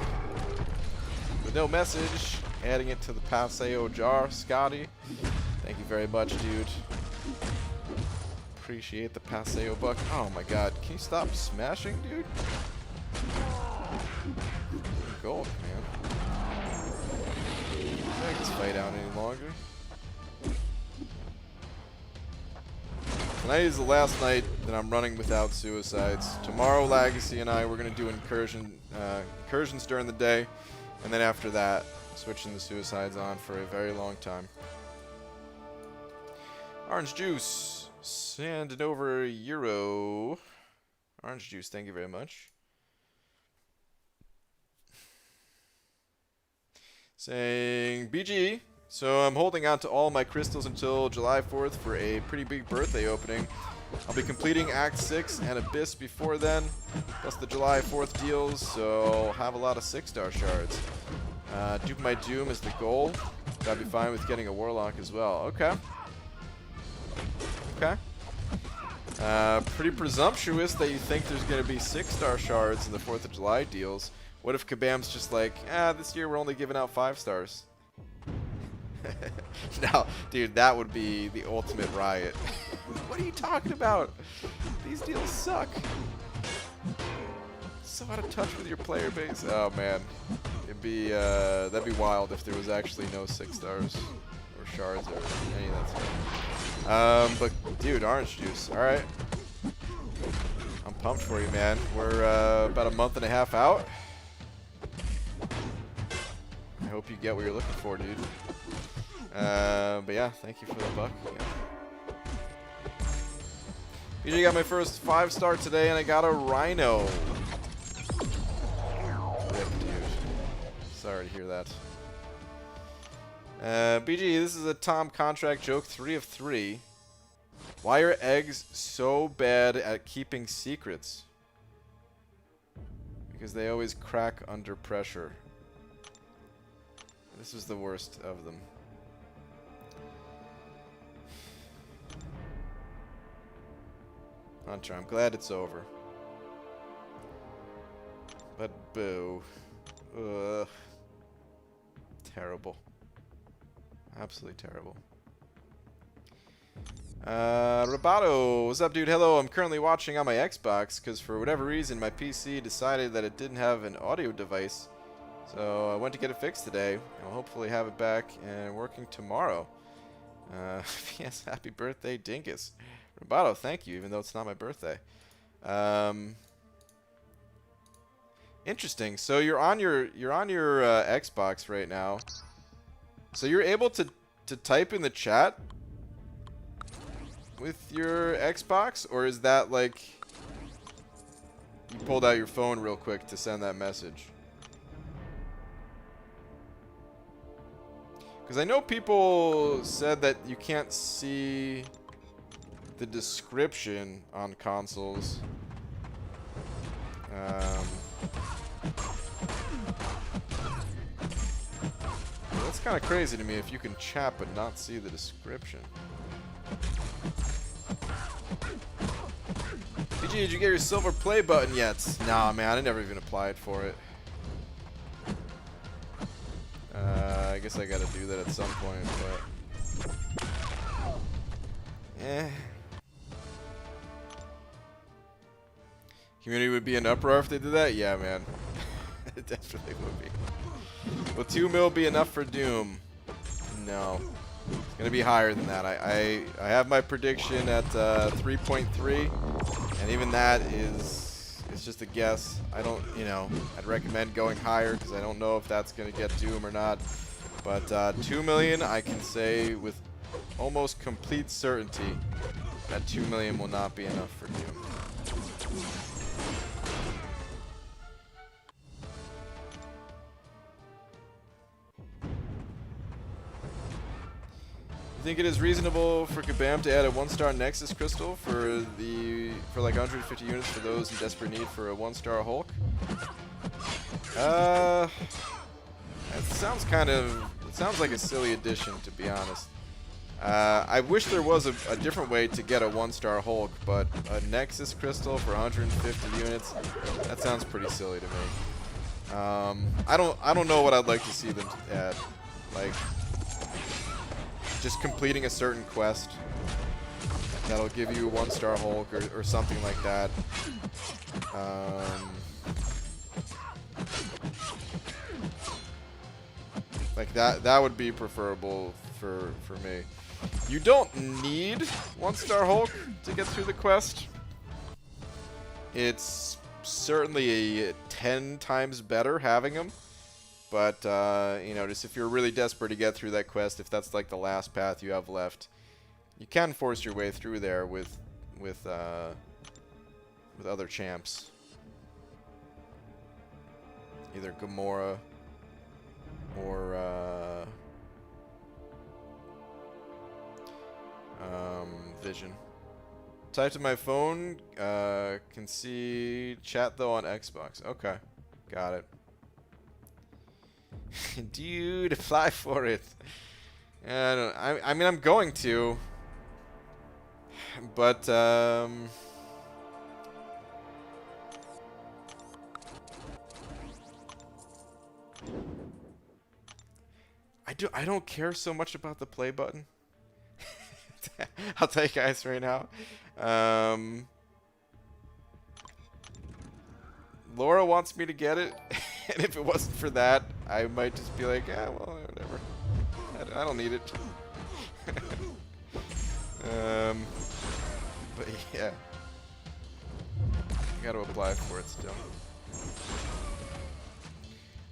with no message, adding it to the Paseo jar. Scotty, thank you very much, dude. Appreciate the Paseo buck. Oh my God, can you stop smashing, dude? Gold, man. Can't make this fight out any longer. Tonight is the last night that I'm running without suicides. Tomorrow, Legacy and I, we're gonna do incursions during the day, and then after that, switching the suicides on for a very long time. Orange juice, send it over €. Orange juice, thank you very much. Saying BG. So I'm holding on to all my crystals until July 4th for a pretty big birthday opening. I'll be completing Act 6 and Abyss before then, plus the July 4th deals, so I'll have a lot of 6-star shards. Dupe my Doom is the goal. I'd be fine with getting a Warlock as well. Okay. Okay. Pretty presumptuous that you think there's going to be 6-star shards in the 4th of July deals. What if Kabam's just like, this year we're only giving out 5 stars? No, dude, that would be the ultimate riot. What are you talking about? These deals suck. So out of touch with your player base. Oh man, it'd be that'd be wild if there was actually no 6 stars or shards or any of that stuff. But dude, orange juice. All right, I'm pumped for you, man. We're about a month and a half out. I hope you get what you're looking for, dude. But yeah, thank you for the buck. Yeah. BJ got my first 5-star today, and I got a Rhino. Rip, dude. Sorry to hear that. BG, this is a Tom contract joke, 3 of 3. Why are eggs so bad at keeping secrets? Because they always crack under pressure. This was the worst of them. Hunter, I'm glad it's over. But boo. Ugh. Terrible. Absolutely terrible. Roboto, what's up, dude? Hello, I'm currently watching on my Xbox because for whatever reason my PC decided that it didn't have an audio device. So I went to get it fixed today, and I'll hopefully have it back and working tomorrow. Yes, happy birthday, Dinkus. Roboto, thank you, even though it's not my birthday. Interesting. So you're on your Xbox right now. So you're able to type in the chat with your Xbox, or is that like you pulled out your phone real quick to send that message? Because I know people said that you can't see the description on consoles. That's kind of crazy to me if you can chat but not see the description. PG, did you get your silver play button yet? Nah, man, I never even applied for it. I guess I gotta do that at some point, but... Community would be an uproar if they did that? Yeah, man. It definitely would be. Will 2 mil be enough for Doom? No. It's gonna be higher than that. I have my prediction at 3.3, and even that is, it's just a guess. I don't, you know, I'd recommend going higher because I don't know if that's gonna get Doom or not. But 2 million, I can say with almost complete certainty that 2 million will not be enough for Doom. I think it is reasonable for Kabam to add a 1-star Nexus crystal for like 150 units for those in desperate need for a 1-star Hulk. It sounds like a silly addition, to be honest. I wish there was a different way to get a 1-star Hulk, but a Nexus crystal for 150 units, that sounds pretty silly to me. I don't know what I'd like to see them add, like just completing a certain quest that'll give you a 1-star Hulk or something like that. Like that would be preferable for me. You don't need 1-star Hulk to get through the quest. It's certainly 10 times better having him. But, you know, just if you're really desperate to get through that quest, if that's like the last path you have left, you can force your way through there with other champs. Either Gamora or Vision. Typed to my phone, can see chat though on Xbox. Okay, got it. Dude, apply for it. I mean, I'm going to, but I don't care so much about the play button. I'll tell you guys right now. Laura wants me to get it, and if it wasn't for that, I might just be like, yeah, well, whatever. I don't need it. But yeah, I gotta apply for it still.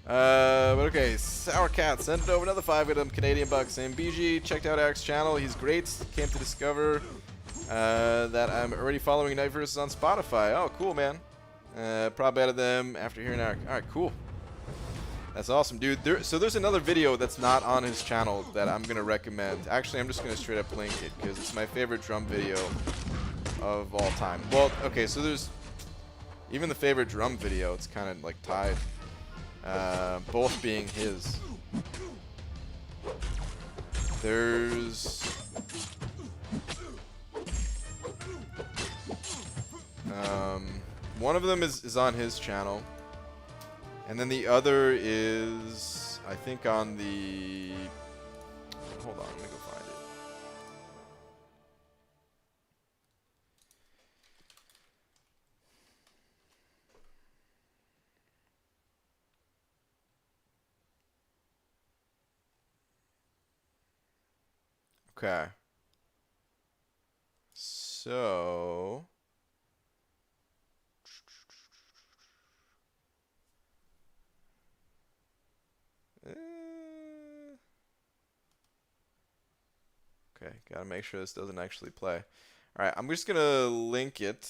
But okay, Sour Cat sent over another 5 of them Canadian bucks. And BG checked out Eric's channel. He's great. Came to discover that I'm already following Night Versus on Spotify. Oh, cool, man. Probably added them after hearing Eric. All right, cool. That's awesome, dude. So there's another video that's not on his channel that I'm gonna recommend. Actually, I'm just gonna straight up link it because it's my favorite drum video of all time. Well, okay, so there's even the favorite drum video. It's kind of like tied. Both being his. There's one of them is on his channel, and then the other is I think on the, hold on, let me go find it. Okay. So okay, gotta make sure this doesn't actually play. Alright, I'm just gonna link it.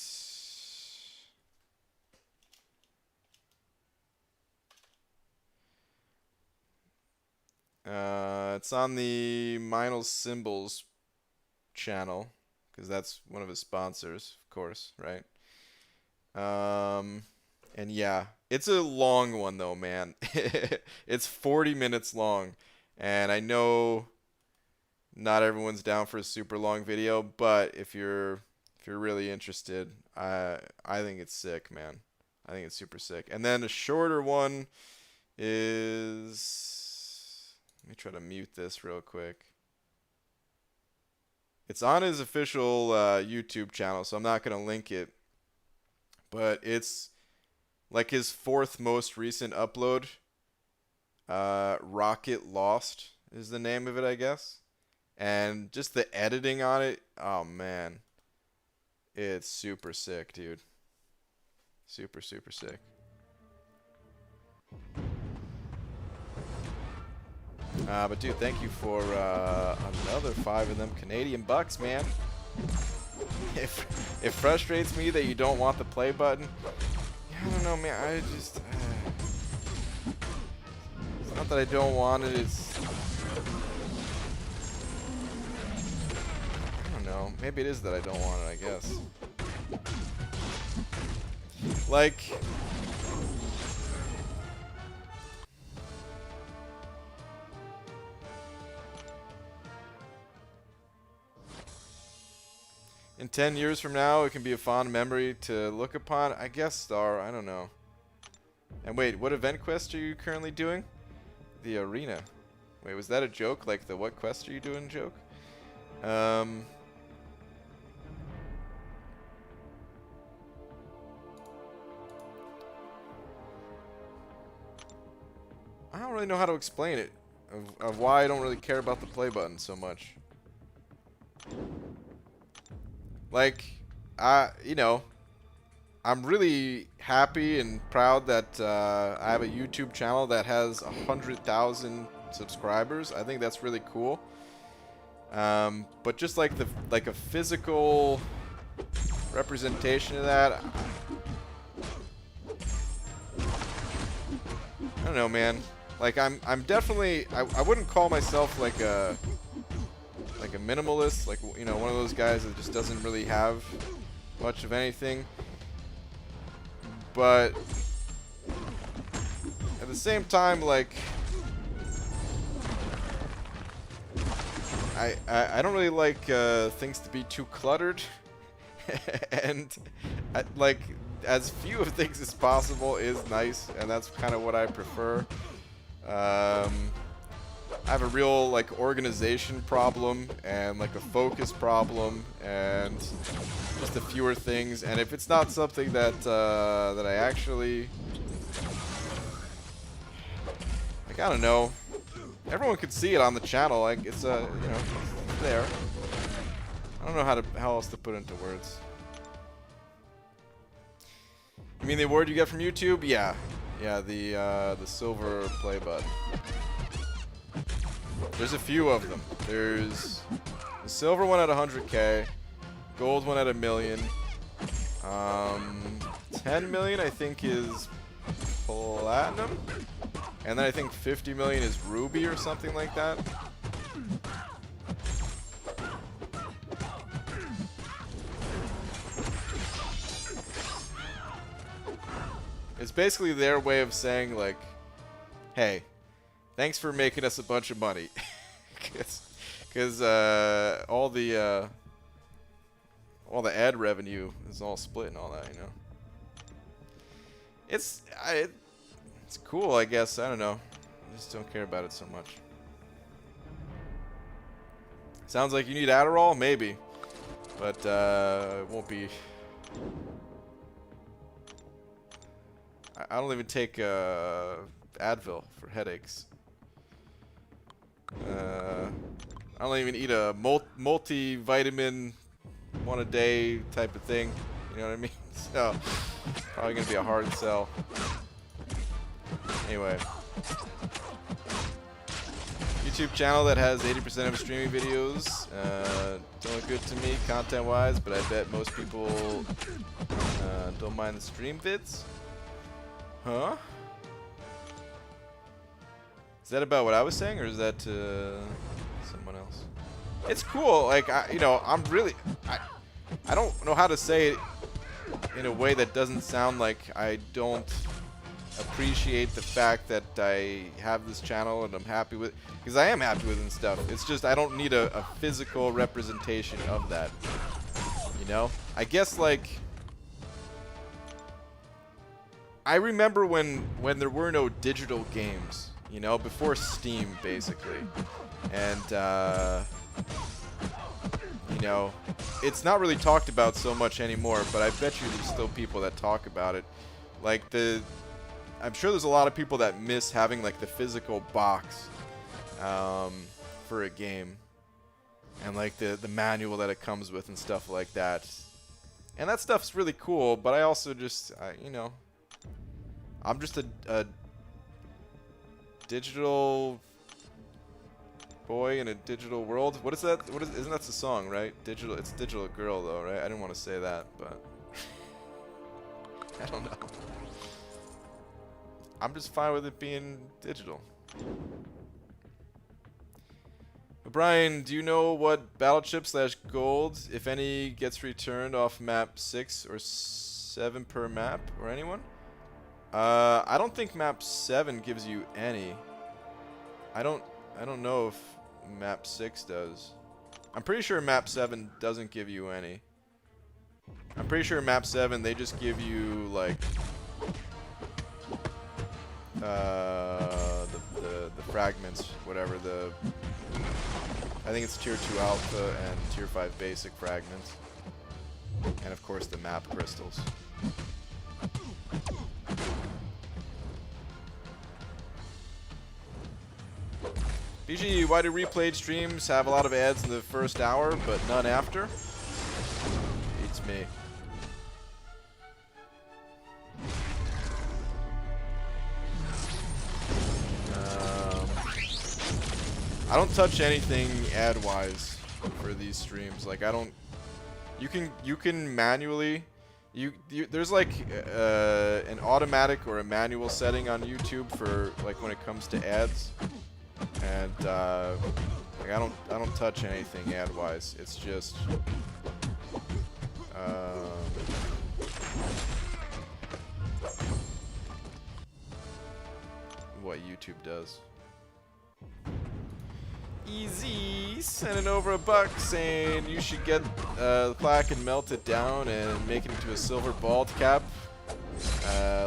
It's on the Minal Symbols channel. because that's one of his sponsors, of course, right? And yeah, it's a long one though, man. It's 40 minutes long, and I know not everyone's down for a super long video, but if you're really interested, I think it's sick, man. I think it's super sick. And then a shorter one is, let me try to mute this real quick. It's on his official YouTube channel, so I'm not gonna link it, but it's like his fourth most recent upload. Rocket Lost is the name of it, I guess. And just the editing on it, oh man, it's super sick, dude. Super, super sick. But dude, thank you for another 5 of them Canadian bucks, man. It frustrates me that you don't want the play button. I don't know, man. I just it's not that I don't want it. It's, I don't know. Maybe it is that I don't want it, I guess. Like, in 10 years from now, it can be a fond memory to look upon. I guess, Star. I don't know. And wait, what event quest are you currently doing? The arena. Wait, was that a joke? Like the what quest are you doing joke? I don't really know how to explain it, of why I don't really care about the play button so much. Like, you know, I'm really happy and proud that I have a YouTube channel that has 100,000 subscribers. I think that's really cool. But just like a physical representation of that, I don't know, man. Like I'm definitely I wouldn't call myself like a minimalist, like, you know, one of those guys that just doesn't really have much of anything. But at the same time, like, I don't really like things to be too cluttered, and like as few of things as possible is nice, and that's kind of what I prefer. I have a real like organization problem and like a focus problem and just the fewer things, and if it's not something that that I actually, like, I don't know, everyone could see it on the channel, like it's you know, it's there. I don't know how else to put it into words. You mean the award you get from YouTube? Yeah, the silver play button. There's a few of them. There's the silver one at 100K, gold one at 1 million, 10 million I think is platinum, and then I think 50 million is ruby or something like that. It's basically their way of saying, like, hey, thanks for making us a bunch of money. Because all the ad revenue is all split and all that, you know. It's cool, I guess. I don't know. I just don't care about it so much. Sounds like you need Adderall? Maybe. But it won't be... I don't even take Advil for headaches. I don't even eat a multivitamin one a day type of thing. You know what I mean? So probably gonna be a hard sell. Anyway, YouTube channel that has 80% of streaming videos. Don't look good to me content-wise, but I bet most people don't mind the stream vids. Huh? Is that about what I was saying, or is that someone else? it's cool. Like, you know, I don't know how to say it in a way that doesn't sound like I don't appreciate the fact that I have this channel and I'm happy with, because I am happy with it and stuff. It's just I don't need a physical representation of that. You know? I guess, like, I remember when there were no digital games, you know, before Steam, basically. And, you know, it's not really talked about so much anymore, but I bet you there's still people that talk about it. Like, I'm sure there's a lot of people that miss having, like, the physical box for a game. And, like, the manual that it comes with and stuff like that. And that stuff's really cool, but I also just, you know, I'm just a digital boy in a digital world. What is that? Isn't that the song, right? Digital. It's digital girl, though, right? I didn't want to say that, but I don't know. I'm just fine with it being digital. Brian, do you know what battleship/gold, if any, gets returned off map 6 or 7 per map, or anyone? I don't think map 7 gives you any. I don't know if map 6 does. I'm pretty sure map 7 doesn't give you any. I'm pretty sure map 7 they just give you like the fragments, whatever, I think it's tier 2 alpha and tier 5 basic fragments. And of course the map crystals. BG, why do replayed streams have a lot of ads in the first hour, but none after? Beats me. I don't touch anything ad-wise for these streams. Like, I don't. You can manually. There's like an automatic or a manual setting on YouTube for like when it comes to ads. And like I don't touch anything ad-wise. It's just what YouTube does. Easy sending over a buck saying you should get the plaque and melt it down and make it into a silver bald cap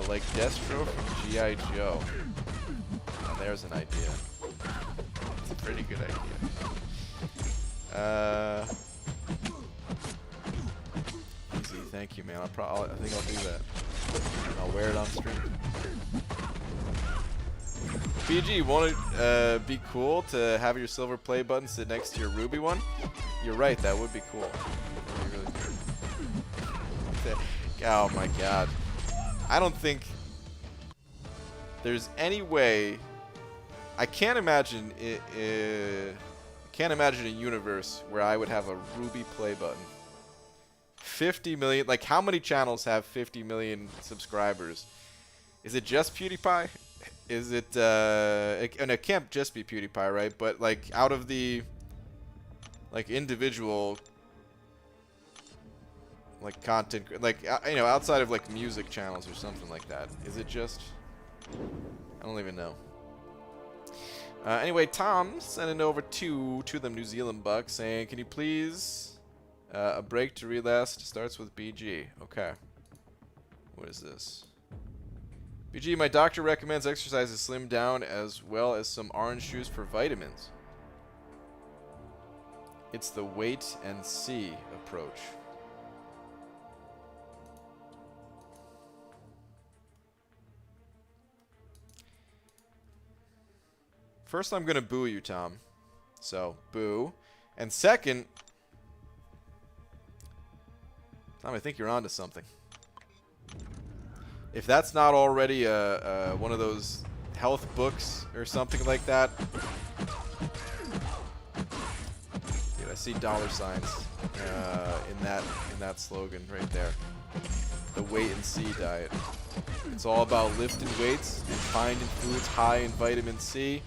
like Destro from G.I. Joe. Now there's an idea. It's a pretty good idea. Easy, thank you, man. I think I'll do that. I'll wear it on stream. BG, won't it be cool to have your silver play button sit next to your ruby one? You're right, that would be cool. That'd be really cool. Oh my god. I don't think there's any way. I can't imagine can't imagine a universe where I would have a ruby play button. 50 million, like how many channels have 50 million subscribers? Is it just PewDiePie? Is it, and it can't just be PewDiePie, right? But, like, out of the, like, individual, like, content, like, you know, outside of, like, music channels or something like that, is it just, I don't even know. Anyway, Tom sending over to them New Zealand bucks saying, can you please, a break to relast starts with BG. Okay. What is this? BG, my doctor recommends exercise to slim down as well as some orange juice for vitamins. It's the wait and see approach. First, I'm going to boo you, Tom. So, boo. And second, Tom, I think you're onto something. If that's not already one of those health books or something like that. Dude, I see dollar signs in that slogan right there. The wait and see diet. It's all about lifting weights and finding foods high in vitamin C.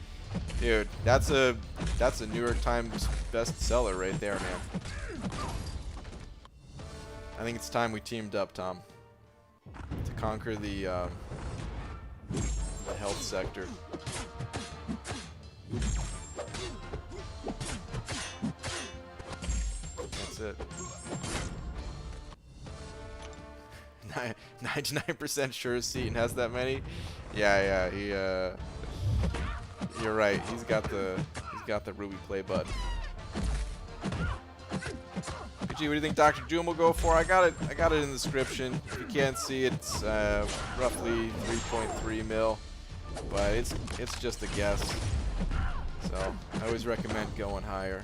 Dude, that's a that's a New York Times bestseller right there, man. I think it's time we teamed up, Tom, to conquer the health sector. That's it. 99% sure Seaton has that many. Yeah, he. You're right. He's got the Ruby play button. Gee, what do you think Dr. Doom will go for? I got it in the description. If you can't see it, it's roughly 3.3 mil, but it's just a guess. So I always recommend going higher.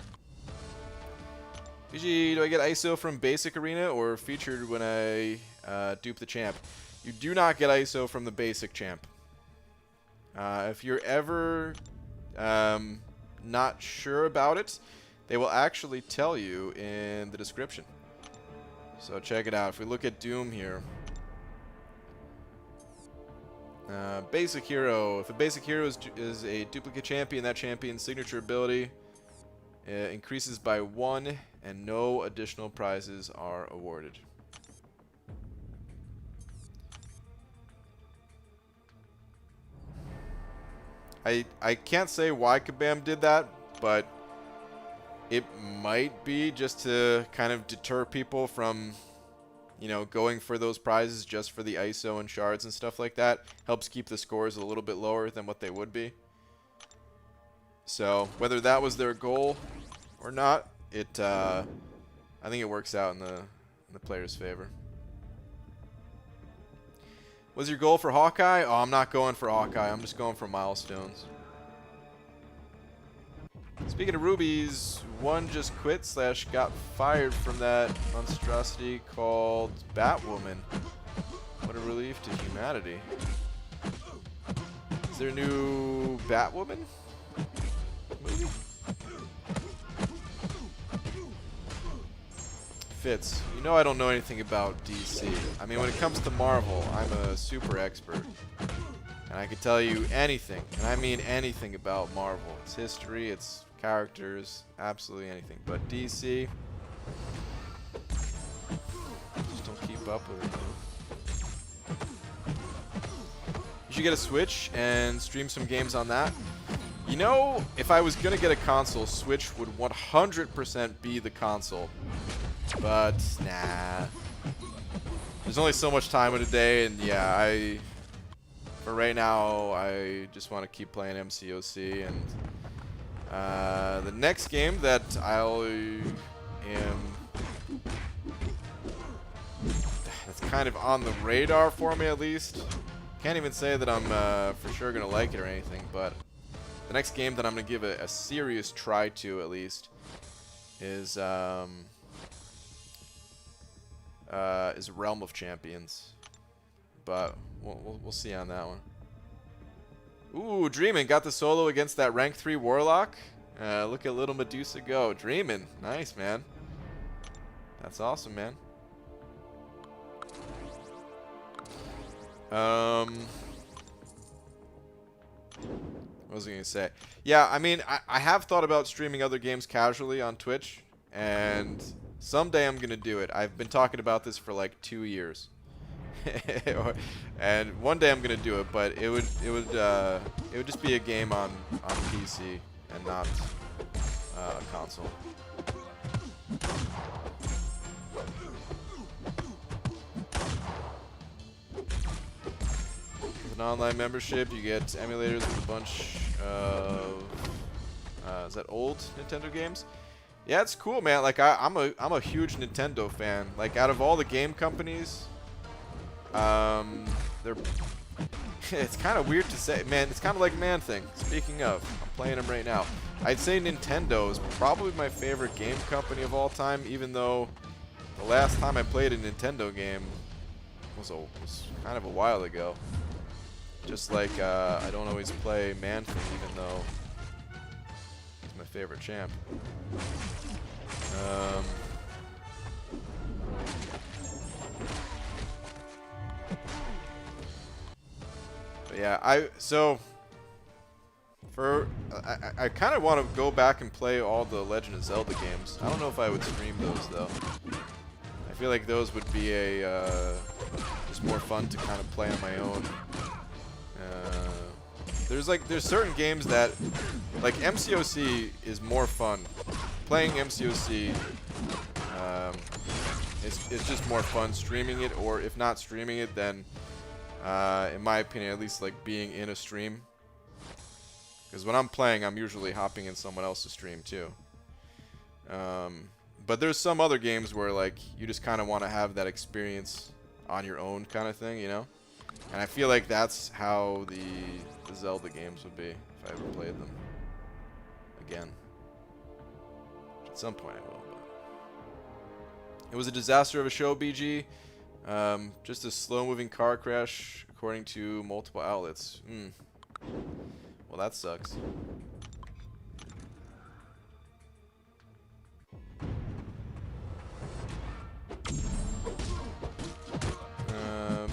PG, do I get ISO from basic arena or featured when I dupe the champ? You do not get ISO from the basic champ. If you're ever not sure about it, they will actually tell you in the description. So check it out. If we look at Doom here, basic hero. If a basic hero is a duplicate champion, that champion's signature ability increases by 1, and no additional prizes are awarded. I can't say why Kabam did that, but it might be just to kind of deter people from, you know, going for those prizes just for the ISO and shards and stuff like that. Helps keep the scores a little bit lower than what they would be. So whether that was their goal or not, I think it works out in the player's favor. What's your goal for Hawkeye? Oh, I'm not going for Hawkeye. I'm just going for milestones. Speaking of rubies, one just quit / got fired from that monstrosity called Batwoman. What a relief to humanity. Is there a new Batwoman movie? Fitz, you know I don't know anything about DC. I mean, when it comes to Marvel, I'm a super expert. And I can tell you anything, and I mean anything about Marvel. Its history, its characters, absolutely anything. But DC, just don't keep up with it. You should get a Switch and stream some games on that. You know, if I was gonna get a console, Switch would 100% be the console. But nah, there's only so much time in a day, and yeah, for right now, I just want to keep playing MCOC, and the next game that that's kind of on the radar for me at least. Can't even say that I'm for sure gonna like it or anything, but the next game that I'm gonna give a serious try to at least is Realm of Champions, but we'll see on that one. Ooh, Dreamin' got the solo against that rank 3 Warlock. Look at little Medusa go. Dreamin', nice, man. That's awesome, man. What was I gonna say? Yeah, I mean, I have thought about streaming other games casually on Twitch, and someday I'm gonna do it. I've been talking about this for like 2 years, and one day I'm gonna do it. But it would just be a game on PC and not a console. With an online membership, you get emulators with a bunch of is that old Nintendo games? Yeah, it's cool, man. Like I'm a huge Nintendo fan. Like out of all the game companies, they're it's kind of weird to say, man. It's kind of like Man Thing. Speaking of, I'm playing them right now. I'd say Nintendo is probably my favorite game company of all time, even though the last time I played a Nintendo game was kind of a while ago. Just like I don't always play Man Thing, even though he's my favorite champ. But yeah, so I kind of want to go back and play all the Legend of Zelda games. I don't know if I would stream those though. I feel like those would be just more fun to kind of play on my own. There's certain games that, like MCOC is more fun. Playing MCOC, it's just more fun streaming it, or if not streaming it, then in my opinion, at least like being in a stream. Because when I'm playing, I'm usually hopping in someone else's stream too. But there's some other games where like you just kind of want to have that experience on your own kind of thing, you know? And I feel like that's how the Zelda games would be if I ever played them again. At some point I will. But it was a disaster of a show, BG. Just a slow-moving car crash, according to multiple outlets. Well, that sucks.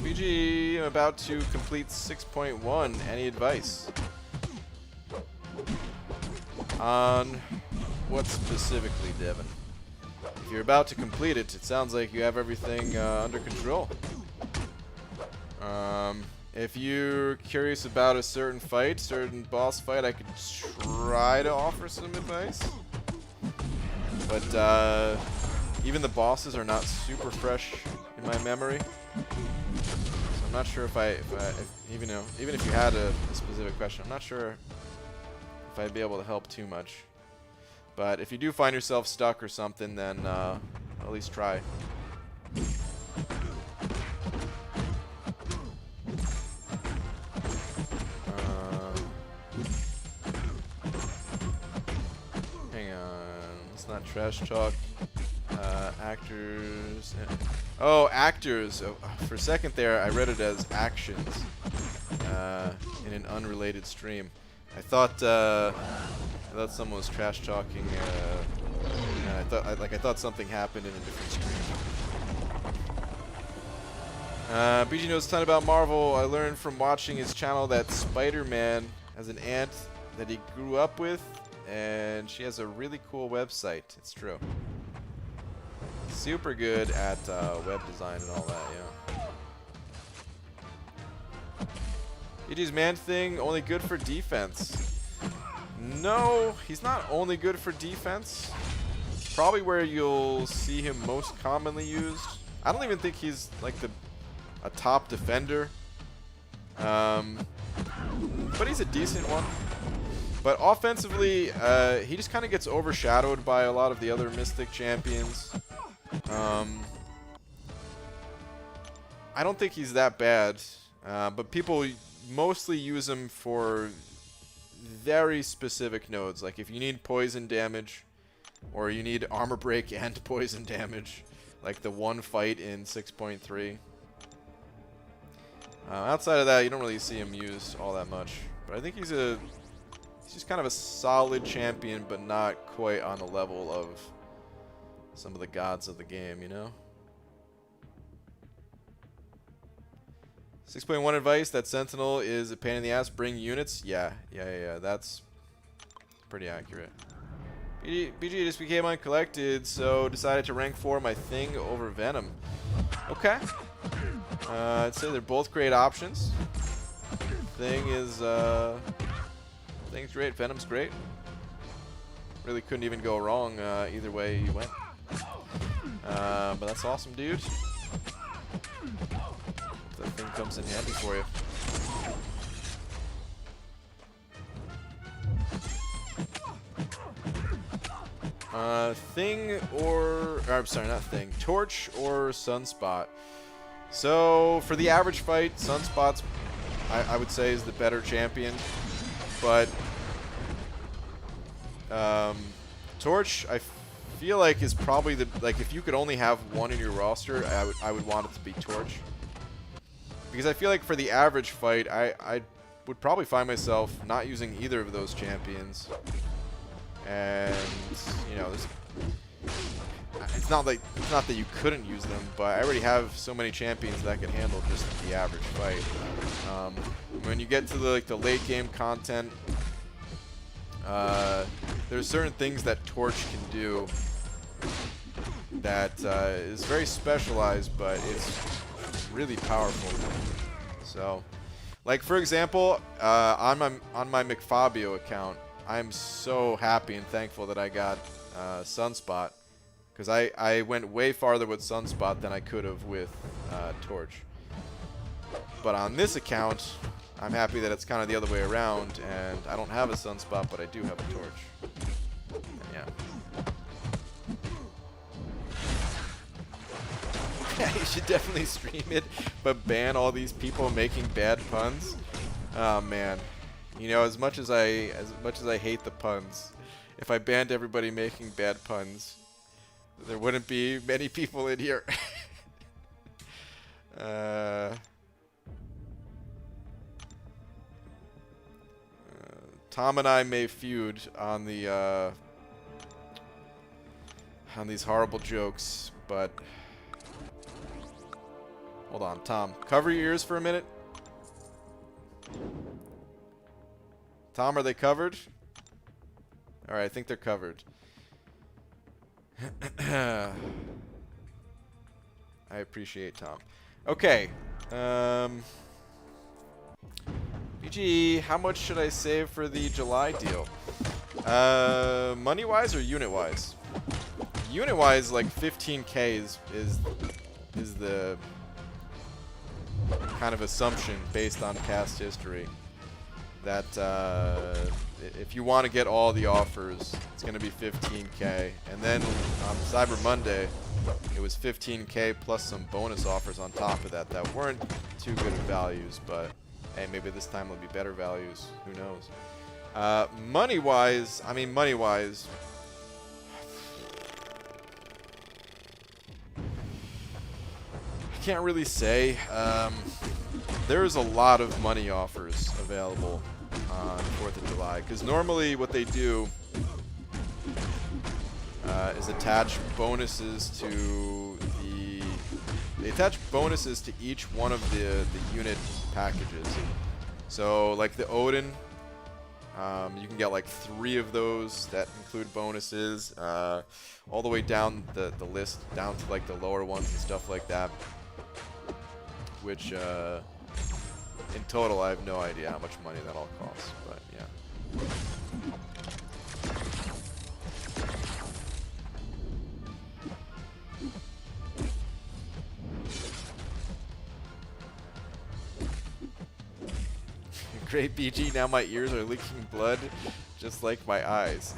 BG, I'm about to complete 6.1. Any advice? On what specifically, Devin? If you're about to complete it, it sounds like you have everything under control. If you're curious about a certain fight, certain boss fight, I could try to offer some advice. But even the bosses are not super fresh in my memory. So I'm not sure if even if you had a specific question, I'm not sure if I'd be able to help too much. But if you do find yourself stuck or something, then at least try. Hang on, let's not trash talk. Actors. Oh, actors. Oh, for a second there, I read it as actions in an unrelated stream. I thought someone was trash talking. I thought something happened in a different stream. BG knows a ton about Marvel. I learned from watching his channel that Spider-Man has an aunt that he grew up with, and she has a really cool website. It's true. Super good at web design and all that, yeah. BG's man thing, only good for defense. No, he's not only good for defense. Probably where you'll see him most commonly used. I don't even think he's like a top defender. But he's a decent one. But offensively, he just kind of gets overshadowed by a lot of the other Mystic champions. I don't think he's that bad, but people mostly use him for very specific nodes. Like if you need poison damage, or you need armor break and poison damage, like the one fight in 6.3. Outside of that, you don't really see him used all that much. But I think he's just kind of a solid champion, but not quite on the level of some of the gods of the game, you know? 6.1 advice, that Sentinel is a pain in the ass. Bring units. Yeah. That's pretty accurate. BG just became uncollected, so decided to rank 4 my Thing over Venom. Okay. I'd say they're both great options. Thing's great. Venom's great. Really couldn't even go wrong either way you went. But that's awesome, dude. That thing comes in handy for you. Thing or I'm sorry, not Thing. Torch or Sunspot. So for the average fight, Sunspot's I would say is the better champion, but Torch I feel like is probably if you could only have one in your roster, I would want it to be Torch. Because I feel like for the average fight, I would probably find myself not using either of those champions. And you know, it's not that you couldn't use them, but I already have so many champions that can handle just the average fight. When you get to the late game content, There's certain things that Torch can do that is very specialized, but it's really powerful. So, like for example, on my McFabio account, I'm so happy and thankful that I got Sunspot, because I went way farther with Sunspot than I could have with Torch. But on this account, I'm happy that it's kind of the other way around, and I don't have a Sunspot, but I do have a Torch. And yeah. Yeah, you should definitely stream it, but ban all these people making bad puns. Oh man, you know, as much as I hate the puns, if I banned everybody making bad puns, there wouldn't be many people in here. Tom and I may feud on the on these horrible jokes, but hold on, Tom, cover your ears for a minute. Tom, are they covered? All right, I think they're covered. I appreciate Tom. Okay. BG, how much should I save for the July deal? Money-wise or unit-wise? Unit-wise, like 15K is the kind of assumption based on past history that if you want to get all the offers, it's going to be 15K. And then on Cyber Monday, it was 15K plus some bonus offers on top of that that weren't too good of values, but hey, maybe this time will be better values. Who knows? Money-wise, I mean, money-wise, I can't really say. There's a lot of money offers available on 4th of July, because normally what they do is attach bonuses to each one of the unit packages. So like the Odin, you can get like 3 of those that include bonuses, all the way down the list, down to like the lower ones and stuff like that, which in total I have no idea how much money that all costs, but yeah. Great BG, now my ears are leaking blood, just like my eyes.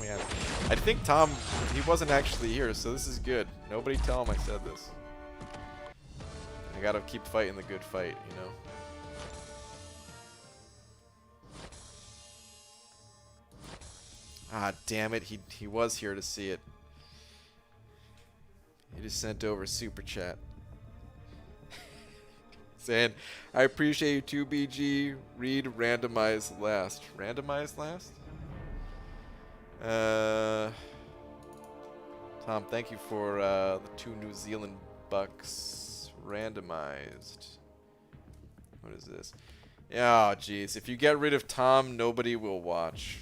Man, I think Tom, he wasn't actually here, so this is good. Nobody tell him I said this. I gotta keep fighting the good fight, you know? Ah, damn it, he was here to see it. He just sent over super chat. Saying, I appreciate you too, BG. Read randomized last. Randomized last? Tom, thank you for the 2 New Zealand bucks. Randomized. What is this? Oh, jeez. If you get rid of Tom, nobody will watch.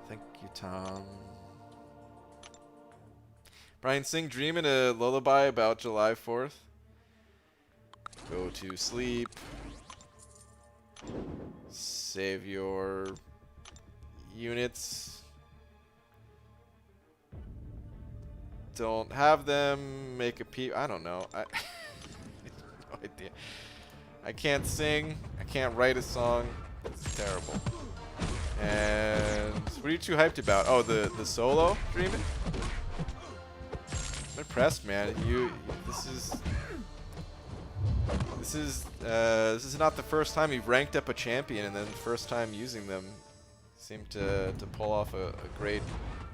Thank you, Tom. Brian, sing Dreamin' a lullaby about July 4th. Go to sleep. Save your units. Don't have them. Make a peep. I don't know. I have no idea. I can't sing. I can't write a song. It's terrible. And what are you too hyped about? Oh, the solo Dreamin'? I'm impressed, man. This is not the first time you've ranked up a champion and then the first time using them. Seem to pull off a great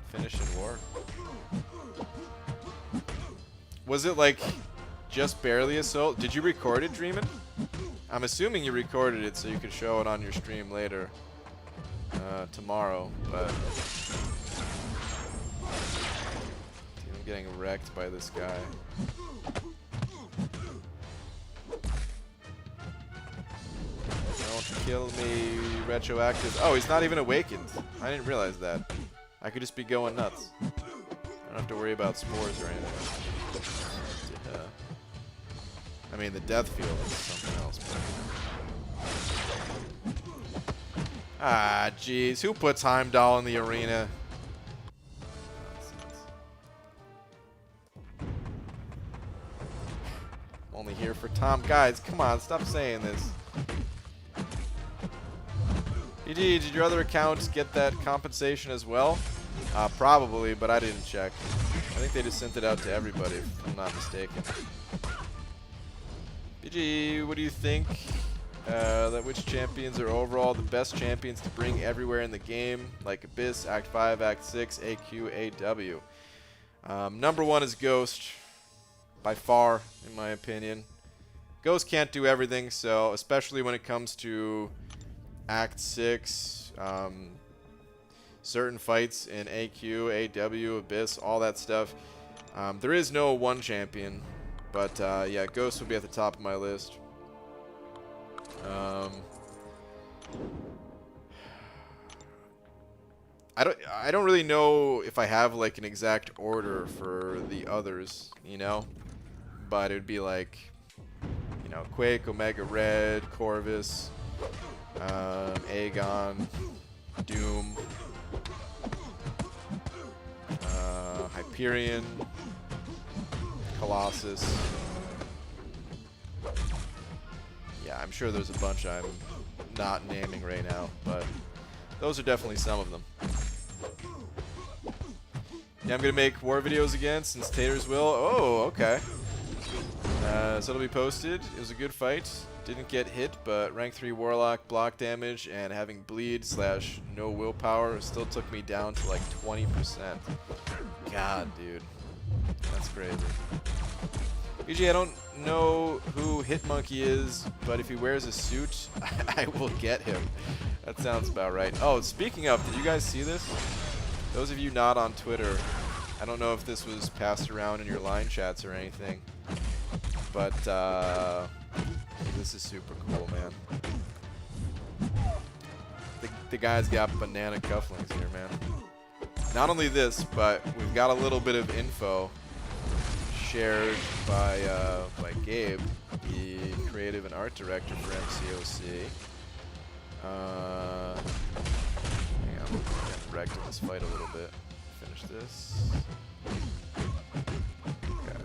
finish in war. Was it like just barely a solo? Did you record it, Dreamin'? I'm assuming you recorded it so you could show it on your stream later. Tomorrow, but I'm getting wrecked by this guy. Don't kill me, retroactive. Oh, he's not even awakened. I didn't realize that. I could just be going nuts. I don't have to worry about spores or anything. I mean, the death field is something else. But... Ah, jeez. Who puts Heimdall in the arena? Nonsense. I'm only here for Tom. Guys, come on. Stop saying this. GG, did your other accounts get that compensation as well? Probably, but I didn't check. I think they just sent it out to everybody, if I'm not mistaken. GG, what do you think? That which champions are overall the best champions to bring everywhere in the game? Like Abyss, Act 5, Act 6, AQ, AW. Number 1 is Ghost, by far, in my opinion. Ghost can't do everything, so especially when it comes to Act 6, certain fights in AQ, AW, Abyss, all that stuff. There is no one champion, but yeah, Ghost would be at the top of my list. I don't really know if I have like an exact order for the others, you know, but it would be like, you know, Quake, Omega Red, Corvus, Aegon, Doom, Hyperion, Colossus. Yeah, I'm sure there's a bunch I'm not naming right now, but those are definitely some of them. Yeah, I'm gonna make war videos again since Taters will. Oh, okay. So it'll be posted. It was a good fight. Didn't get hit, but rank 3 Warlock, block damage, and having bleed / no willpower still took me down to like 20%. God, dude. That's crazy. BG, I don't know who Hitmonkey is, but if he wears a suit, I will get him. That sounds about right. Oh, speaking of, did you guys see this? Those of you not on Twitter, I don't know if this was passed around in your line chats or anything, but this is super cool, man. The guy's got banana cufflinks here, man. Not only this, but we've got a little bit of info shared by Gabe, the creative and art director for MCOC. Hang on, I'm getting wrecked in this fight a little bit. Finish this. Okay.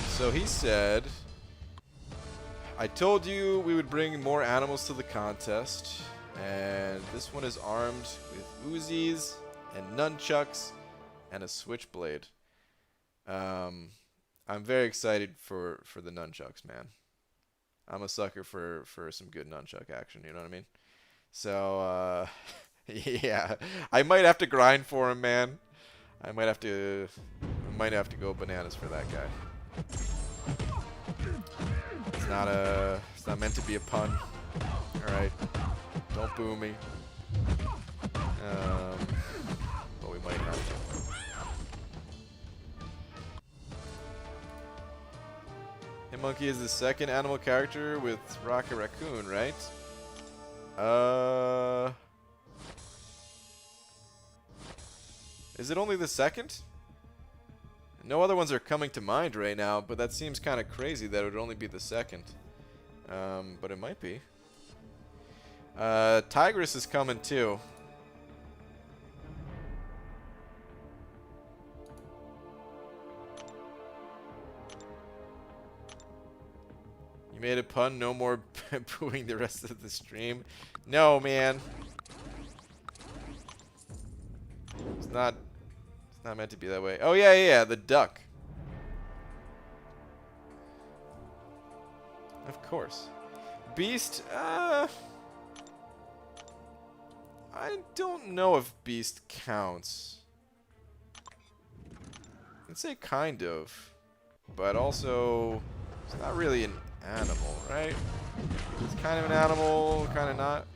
So he said, I told you we would bring more animals to the contest, and this one is armed with Uzis and nunchucks and a switchblade. I'm very excited for the nunchucks, man. I'm a sucker for some good nunchuck action, you know what I mean? So, yeah, I might have to grind for him, man. I might have to go bananas for that guy. It's not meant to be a pun. All right, don't boo me. But we might have to. Hitmonkey is the second animal character with Rocket Raccoon, right? Is it only the second? No other ones are coming to mind right now, but that seems kind of crazy that it would only be the second. But it might be. Tigress is coming too. You made a pun, no more booing the rest of the stream. No, man. It's not meant to be that way. Oh, yeah, the duck. Of course. Beast, I don't know if Beast counts. I'd say kind of. But also, it's not really an animal, right? It's kind of an animal, kind of not.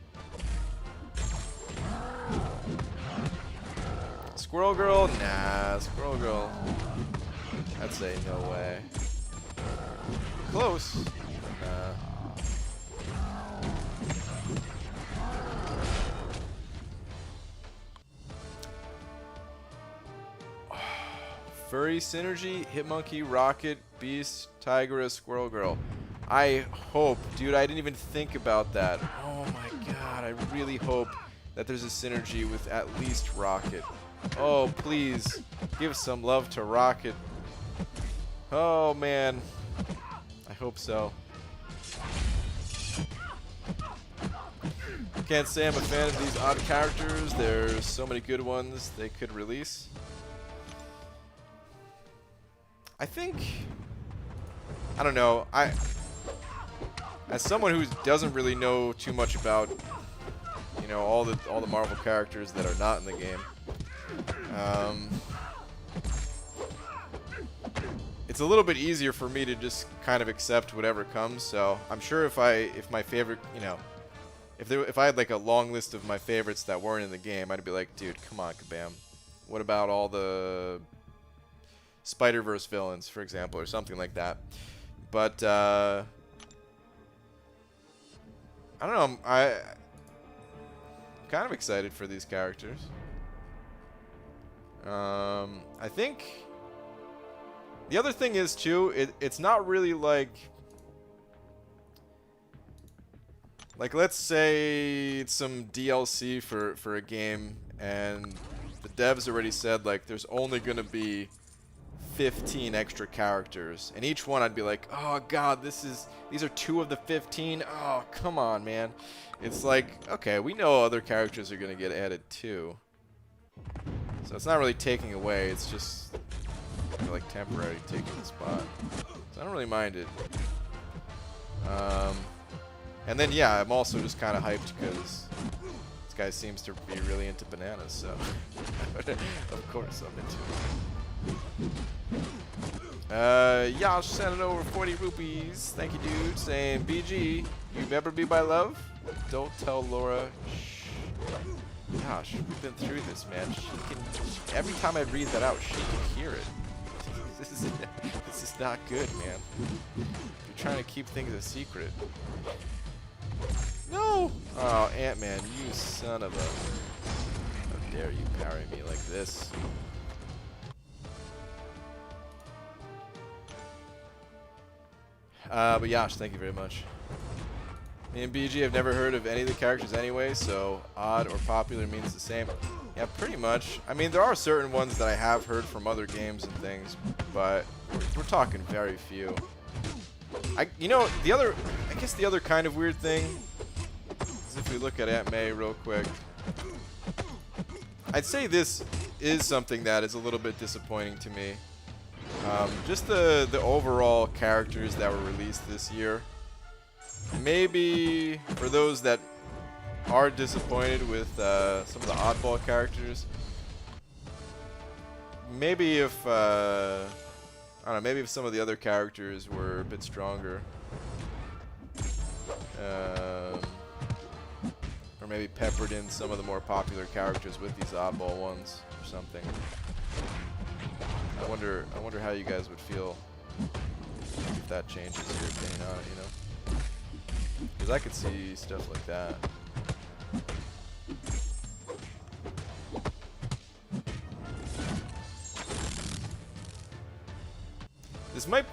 Squirrel Girl? Nah, Squirrel Girl. I'd say no way. Close. Nah. Furry Synergy, Hitmonkey, Rocket, Beast, Tigress, Squirrel Girl. I hope, dude, I didn't even think about that. Oh my god, I really hope that there's a synergy with at least Rocket. Oh, please, give some love to Rocket. Oh, man. I hope so. Can't say I'm a fan of these odd characters. There's so many good ones they could release. I think, I don't know, as someone who doesn't really know too much about, you know, all the Marvel characters that are not in the game, it's a little bit easier for me to just kind of accept whatever comes. So I'm sure if my favorite, you know, if I had like a long list of my favorites that weren't in the game, I'd be like, dude, come on, Kabam. What about all the Spider-Verse villains, for example, or something like that? But I don't know. I'm kind of excited for these characters. I think the other thing is too, it's not really like let's say it's some DLC for a game, and the devs already said like there's only gonna be 15 extra characters, and each one I'd be like, oh god, these are 2 of the 15. Oh, come on, man. It's like, okay, we know other characters are gonna get added too, so it's not really taking away, it's just like temporary taking the spot, so I don't really mind it. And then yeah, I'm also just kind of hyped because this guy seems to be really into bananas, so of course I'm into it. Yash sent over 40 rupees. Thank you, dude. Saying, BG, you never be my love? Don't tell Laura. Shh. Gosh, we've been through this, man. Every time I read that out, she can hear it. This is not good, man. You're trying to keep things a secret. No! Oh, Ant-Man, you son of a... How dare you parry me like this? But Yash, thank you very much. Me and BG have never heard of any of the characters anyway, so odd or popular means the same. Yeah, pretty much. I mean, there are certain ones that I have heard from other games and things, but we're talking very few. You know, I guess the other kind of weird thing is if we look at Aunt May real quick. I'd say this is something that is a little bit disappointing to me. Just the overall characters that were released this year. Maybe for those that are disappointed with some of the oddball characters, maybe if I don't know, maybe if some of the other characters were a bit stronger, or maybe peppered in some of the more popular characters with these oddball ones or something. I wonder how you guys would feel if that changes your opinion on it, you know? Because I could see stuff like that. This might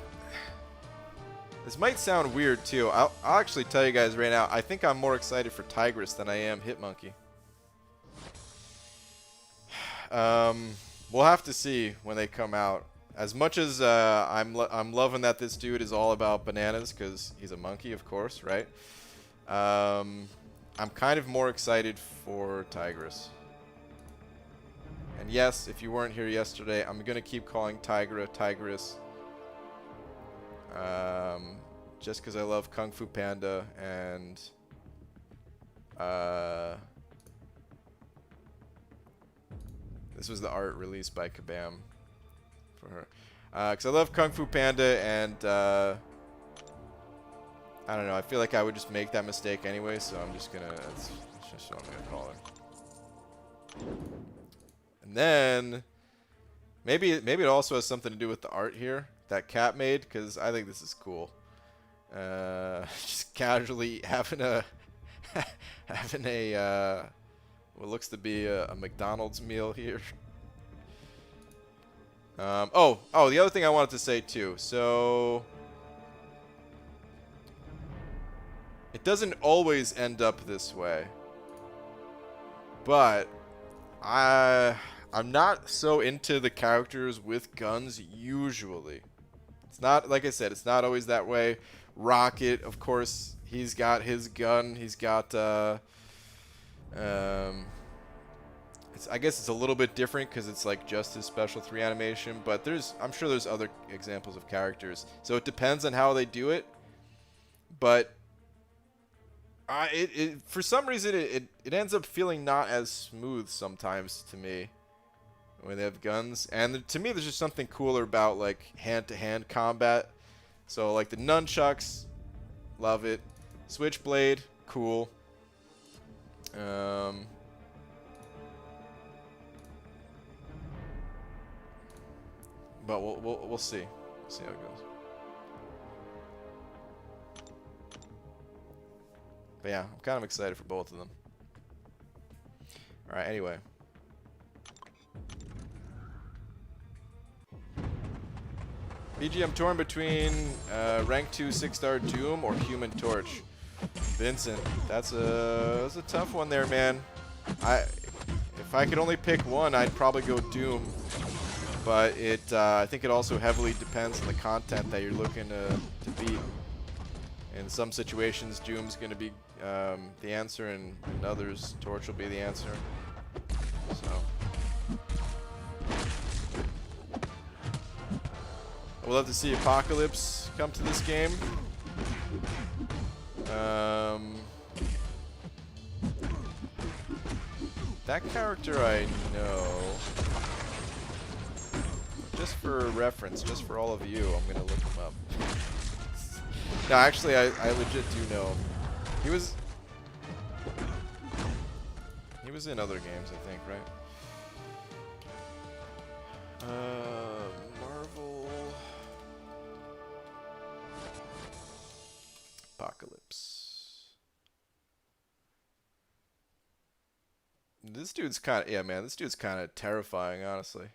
sound weird too. I'll actually tell you guys right now, I think I'm more excited for Tigress than I am Hitmonkey. We'll have to see when they come out. As much as I'm loving that this dude is all about bananas because he's a monkey, of course, right? I'm kind of more excited for Tigress. And yes, if you weren't here yesterday, I'm gonna keep calling Tigra Tigress. Just because I love Kung Fu Panda and this was the art released by Kabam for her. Because I love Kung Fu Panda and I don't know, I feel like I would just make that mistake anyway, so I'm just gonna, that's just what I'm gonna call her. And then maybe it also has something to do with the art here that Cat made, because I think this is cool. Just casually having a what looks to be a McDonald's meal here. Oh, the other thing I wanted to say too. So it doesn't always end up this way, but I'm not so into the characters with guns usually. It's not, like I said, it's not always that way. Rocket, of course, he's got his gun. He's got I guess it's a little bit different because it's like just his special 3 animation, but I'm sure there's other examples of characters. So it depends on how they do it. But for some reason it ends up feeling not as smooth sometimes to me when they have guns. And to me, there's just something cooler about like hand-to-hand combat. So like the nunchucks, love it. Switchblade, cool. But we'll see. We'll see how it goes. But yeah, I'm kind of excited for both of them. All right. Anyway. BG, I'm torn between rank 2 6-star Doom or Human Torch. Vincent, that's a tough one there, man. If I could only pick one, I'd probably go Doom. But I think it also heavily depends on the content that you're looking to beat. In some situations, Doom's going to be the answer, and in others, Torch will be the answer. So we'll have to see Apocalypse come to this game. That character I know. Just for reference, just for all of you, I'm gonna look him up. No, actually, I legit do know him. He was in other games, I think, right? Marvel Apocalypse. This dude's kind of, yeah, man, this dude's kind of terrifying, honestly.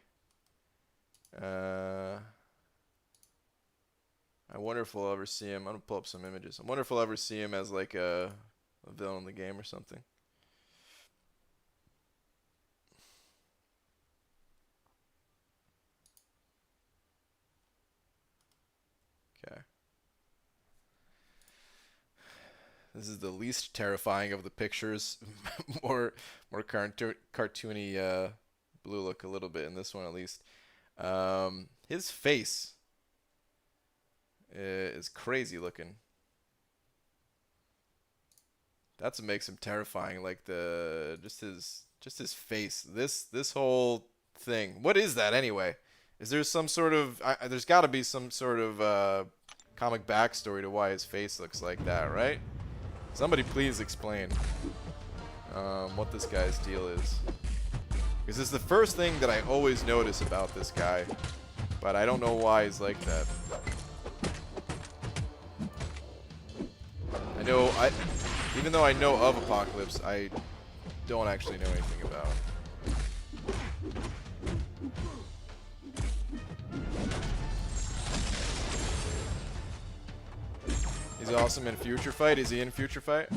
I wonder if we'll ever see him. I'm gonna pull up some images. I wonder if we'll ever see him as like a villain in the game or something. Okay. This is the least terrifying of the pictures. more cartoony blue look a little bit in this one at least. His face is crazy looking. That's what makes him terrifying. Like just his face. This whole thing. What is that anyway? Is there some sort of there's got to be some sort of comic backstory to why his face looks like that, right? Somebody please explain what this guy's deal is. Because it's the first thing that I always notice about this guy, but I don't know why he's like that. Even though I know of Apocalypse, I don't actually know anything about him. He's awesome in Future Fight. Is he in Future Fight?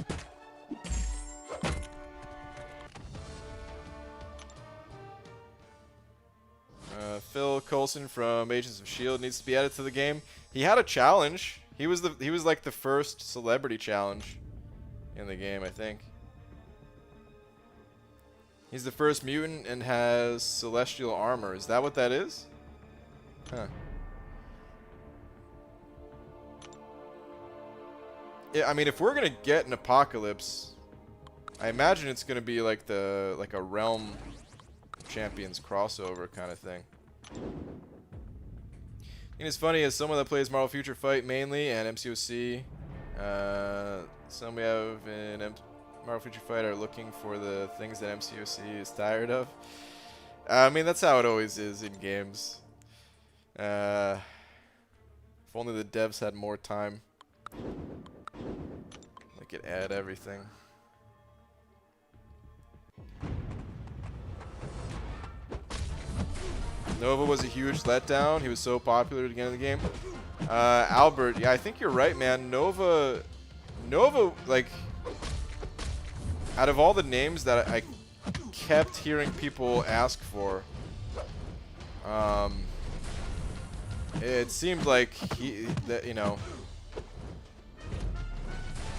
Phil Coulson from Agents of S.H.I.E.L.D. needs to be added to the game. He had a challenge. He was like the first celebrity challenge in the game, I think. He's the first mutant and has celestial armor. Is that what that is? Huh. Yeah, I mean, if we're gonna get an Apocalypse, I imagine it's gonna be like a Realm Champions crossover kind of thing. And it's funny, as someone that plays Marvel Future Fight mainly and MCOC, some we have in Marvel Future Fight are looking for the things that MCOC is tired of. I mean, that's how it always is in games. If only the devs had more time. They could add everything. Nova was a huge letdown. He was so popular at the end of the game. Albert, yeah, I think you're right, man. Nova, like, out of all the names that I kept hearing people ask for, it seemed like you know,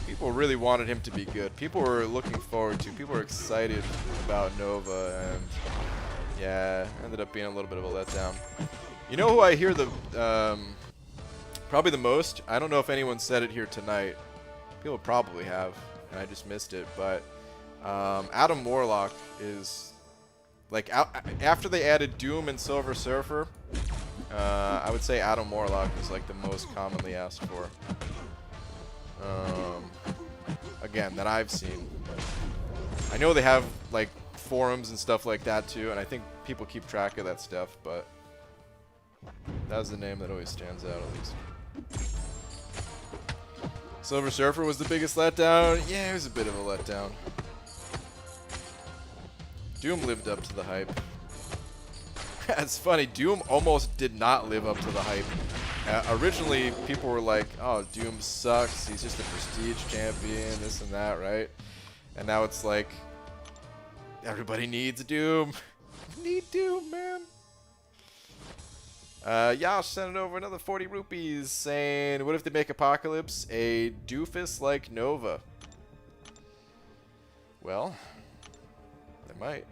people really wanted him to be good. People were looking forward to. People were excited about Nova, and yeah, ended up being a little bit of a letdown. You know who I hear the probably the most? I don't know if anyone said it here tonight. People probably have, and I just missed it. But Adam Warlock is like after they added Doom and Silver Surfer. I would say Adam Warlock is like the most commonly asked for. Again, that I've seen. I know they have like forums and stuff like that too, and I think people keep track of that stuff, but that was the name that always stands out at least. Silver Surfer was the biggest letdown. Yeah, it was a bit of a letdown. Doom lived up to the hype. It's funny, Doom almost did not live up to the hype. Originally, people were like, oh, Doom sucks, he's just a prestige champion, this and that, right? And now it's like, everybody needs Doom. Need Doom, man. Yash sent over another 40 rupees saying, what if they make Apocalypse a doofus like Nova? Well, they might.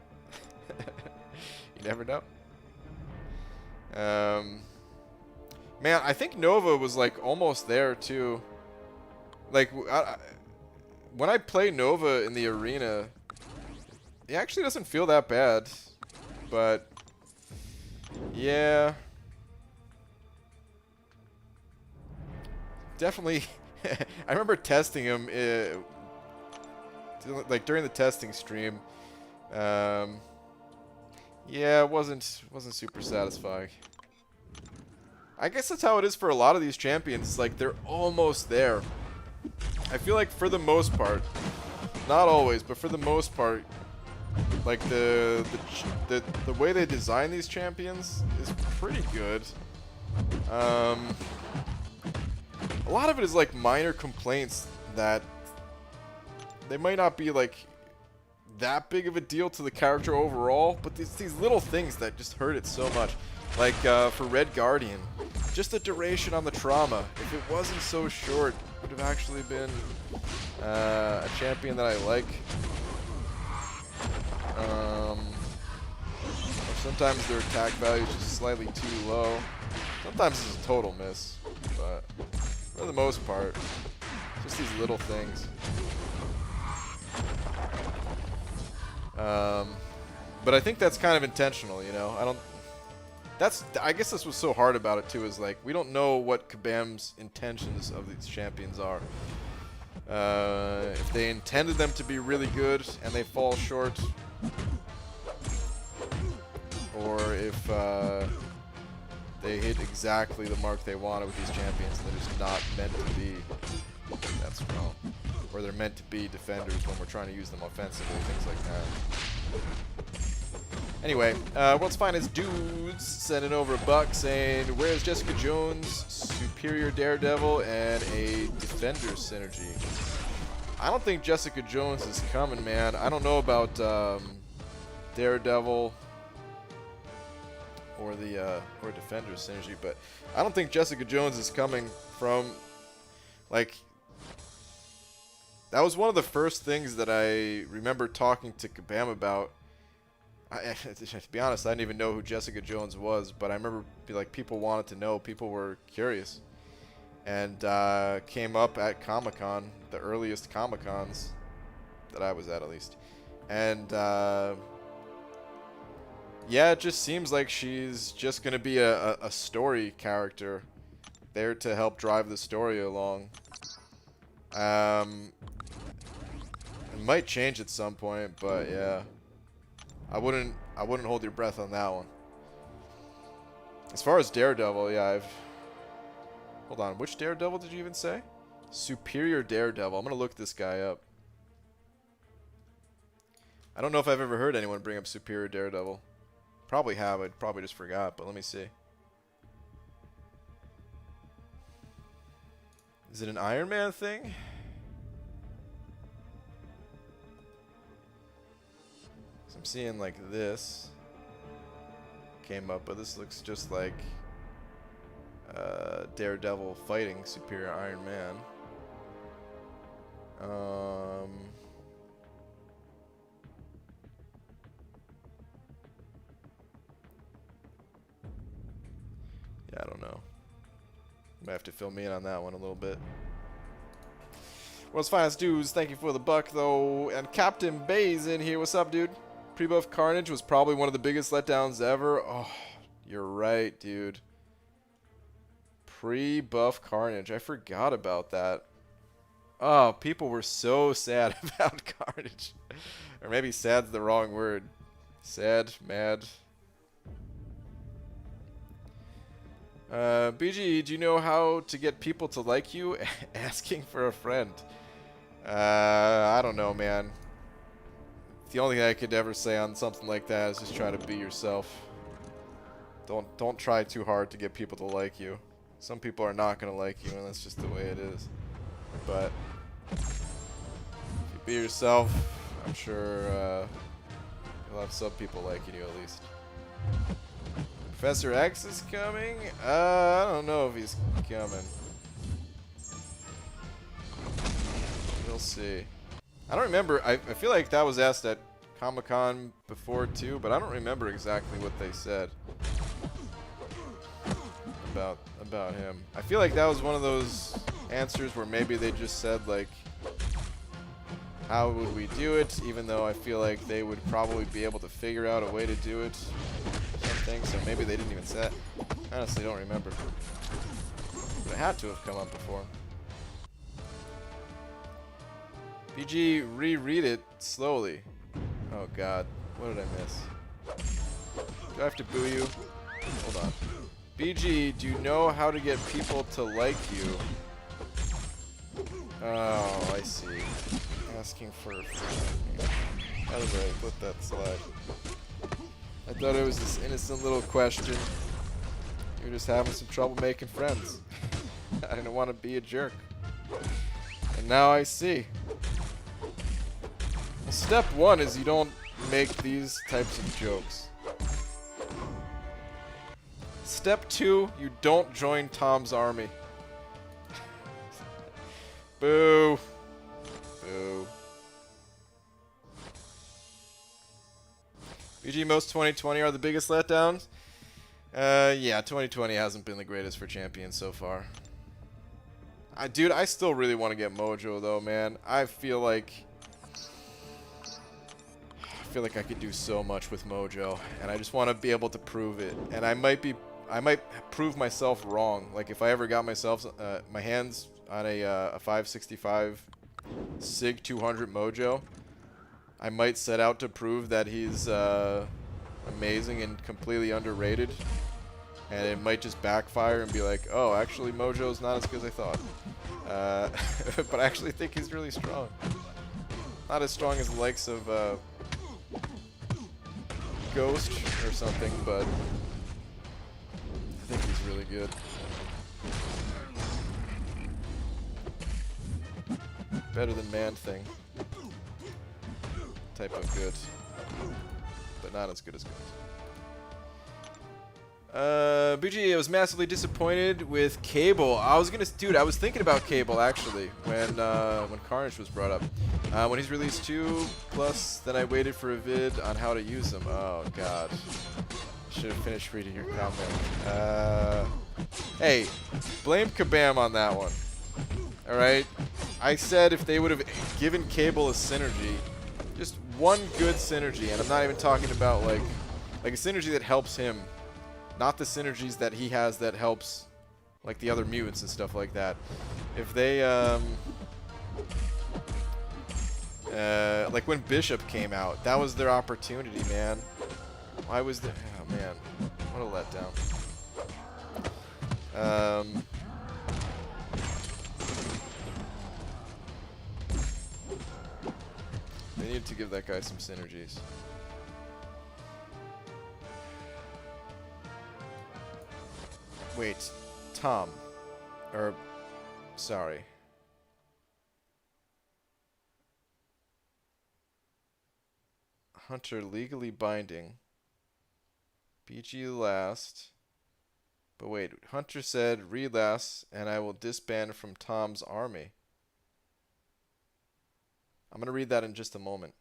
You never know. Man, I think Nova was like almost there too. Like, when I play Nova in the arena, it actually doesn't feel that bad. But, yeah. Definitely. I remember testing him, like during the testing stream. Yeah, it wasn't super satisfying. I guess that's how it is for a lot of these champions. It's like they're almost there. I feel like for the most part, not always, but for the most part, like the way they design these champions is pretty good. A lot of it is like minor complaints that they might not be like that big of a deal to the character overall, but these little things that just hurt it so much. Like for Red Guardian, just the duration on the trauma. If it wasn't so short, it would have actually been a champion that I like. Or sometimes their attack value is just slightly too low. Sometimes it's a total miss, but for the most part, just these little things. But I think that's kind of intentional, you know. I guess this was so hard about it too. Is like we don't know what Kabam's intentions of these champions are. If they intended them to be really good and they fall short, or if they hit exactly the mark they wanted with these champions and they're just not meant to be. That's wrong. Or they're meant to be defenders when we're trying to use them offensively, things like that. Anyway, World's Finest Dudes sending over a buck saying, where's Jessica Jones, superior Daredevil, and a Defender synergy? I don't think Jessica Jones is coming, man. I don't know about Daredevil or the or Defender synergy, but I don't think Jessica Jones is coming from, like, that was one of the first things that I remember talking to Kabam about. To be honest, I didn't even know who Jessica Jones was, but I remember people wanted to know, people were curious, and came up at Comic-Con, the earliest Comic-Cons that I was at least, and yeah, it just seems like she's just gonna be a story character, there to help drive the story along. It might change at some point, but yeah. I wouldn't I wouldn't hold your breath on that one. As far as Daredevil, yeah, hold on, which Daredevil did you even say? Superior Daredevil. I'm gonna look this guy up. I don't know if I've ever heard anyone bring up Superior Daredevil. Probably have. I probably just forgot, but let me see. Is it an Iron Man thing? I'm seeing like this came up, but this looks just like Daredevil fighting Superior Iron Man. Yeah, I don't know. Might have to fill me in on that one a little bit. World's Finest Dudes, thank you for the buck, though. And Captain Bay's in here. What's up, dude? Pre-buff Carnage was probably one of the biggest letdowns ever. Oh, you're right, dude. Pre-buff Carnage. I forgot about that. Oh, people were so sad about Carnage. Or maybe sad's the wrong word. Sad, mad. BG, do you know how to get people to like you? Asking for a friend. I don't know, man. The only thing I could ever say on something like that is just try to be yourself. Don't try too hard to get people to like you. Some people are not gonna like you, and that's just the way it is. But if you be yourself, I'm sure you'll have some people liking you at least. Professor X is coming? I don't know if he's coming. We'll see. I don't remember. I feel like that was asked at Comic-Con before too, but I don't remember exactly what they said about him. I feel like that was one of those answers where maybe they just said like, how would we do it? Even though I feel like they would probably be able to figure out a way to do it. Something. So maybe they didn't even say it. I honestly don't remember. But it had to have come up before. BG, reread it slowly. Oh god, what did I miss? Do I have to boo you? Hold on. BG, do you know how to get people to like you? Oh, I see. Asking for a friend. How did I let that slide? I thought it was this innocent little question. You were just having some trouble making friends. I didn't want to be a jerk. And now I see. Well, step one is you don't make these types of jokes. Step two, you don't join Tom's army. Boo. Boo. BG, most 2020 are the biggest letdowns? Yeah, 2020 hasn't been the greatest for champions so far. Dude, I still really want to get Mojo though, man. I feel like I could do so much with Mojo, and I just want to be able to prove it. And I might prove myself wrong. Like if I ever got myself my hands on a 565 Sig 200 Mojo, I might set out to prove that he's amazing and completely underrated. And it might just backfire and be like, oh, actually Mojo's not as good as I thought. But I actually think he's really strong. Not as strong as the likes of Ghost or something, but I think he's really good. Better than Man-Thing. Type of good. But not as good as Ghost. BG, I was massively disappointed with Cable. I was thinking about Cable actually when Carnage was brought up. When he's released 2, plus then I waited for a vid on how to use them. Oh god. Should have finished reading your comment. Hey, blame Kabam on that one. Alright? I said if they would have given Cable a synergy, just one good synergy, and I'm not even talking about like a synergy that helps him. Not the synergies that he has that helps like the other mutants and stuff like that. If they like when Bishop came out, that was their opportunity, man. I was there. Oh man, what a letdown. They need to give that guy some synergies. Wait, Tom. Or, sorry. Hunter legally binding. PG last. But wait, Hunter said read last and I will disband from Tom's army. I'm going to read that in just a moment.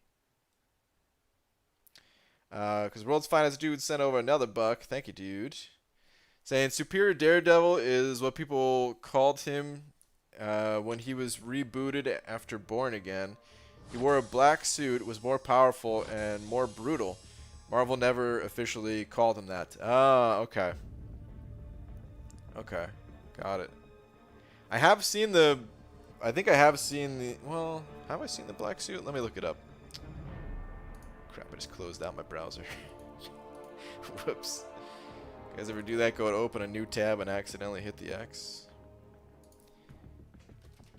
Because World's Finest Dude sent over another buck. Thank you, dude. Saying Superior Daredevil is what people called him when he was rebooted after Born Again. He wore a black suit, was more powerful, and more brutal. Marvel never officially called him that. Ah, okay. Okay, got it. I have seen the... I think I have seen the... Well, have I seen the black suit? Let me look it up. Crap, I just closed out my browser. Whoops. You guys ever do that? Go to open a new tab and accidentally hit the X?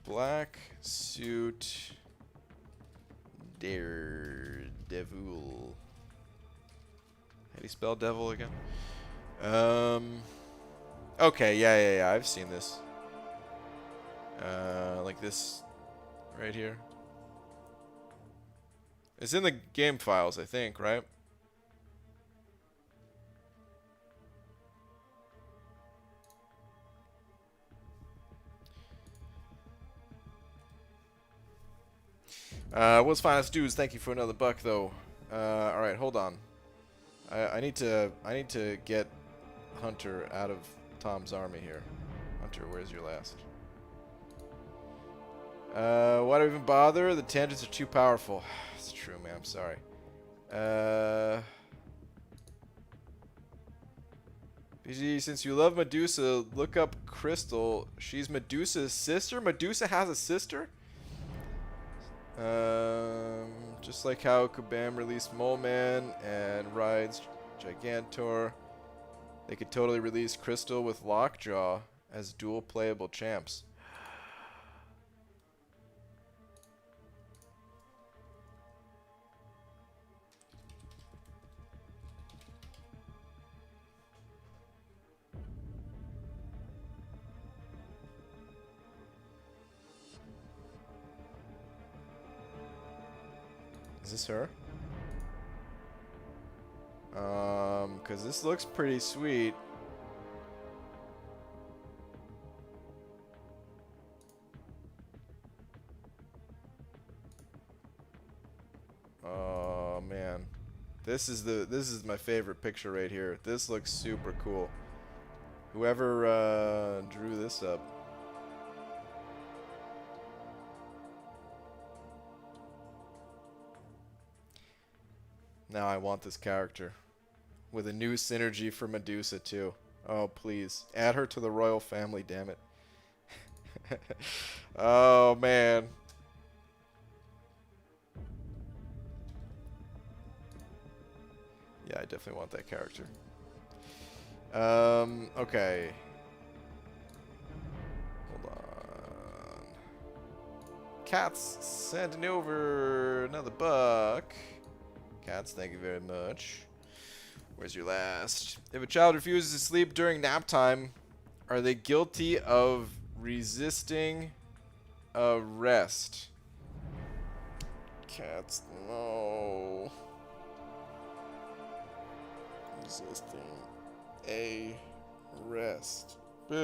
Black suit... Daredevil. How do you spell devil again? Okay, yeah. I've seen this. Like this right here. It's in the game files, I think, right? What's finest dudes? Thank you for another buck, though. All right, hold on. I need to get Hunter out of Tom's army here. Hunter, where's your last? Why do I even bother? The tangents are too powerful. It's true, man. I'm sorry. BG, since you love Medusa, look up Crystal. She's Medusa's sister? Medusa has a sister? Just like how Kabam released Mole Man and rides Gigantor, they could totally release Crystal with Lockjaw as dual playable champs. Is this her? Because this looks pretty sweet. Oh man, this is my favorite picture right here. This looks super cool. Whoever drew this up. Now I want this character. With a new synergy for Medusa, too. Oh, please. Add her to the royal family, damn it. Oh, man. Yeah, I definitely want that character. Okay. Hold on. Cats sending over another buck. Cats, thank you very much. Where's your last? If a child refuses to sleep during nap time, are they guilty of resisting arrest? Cats, no. Resisting arrest. Boo.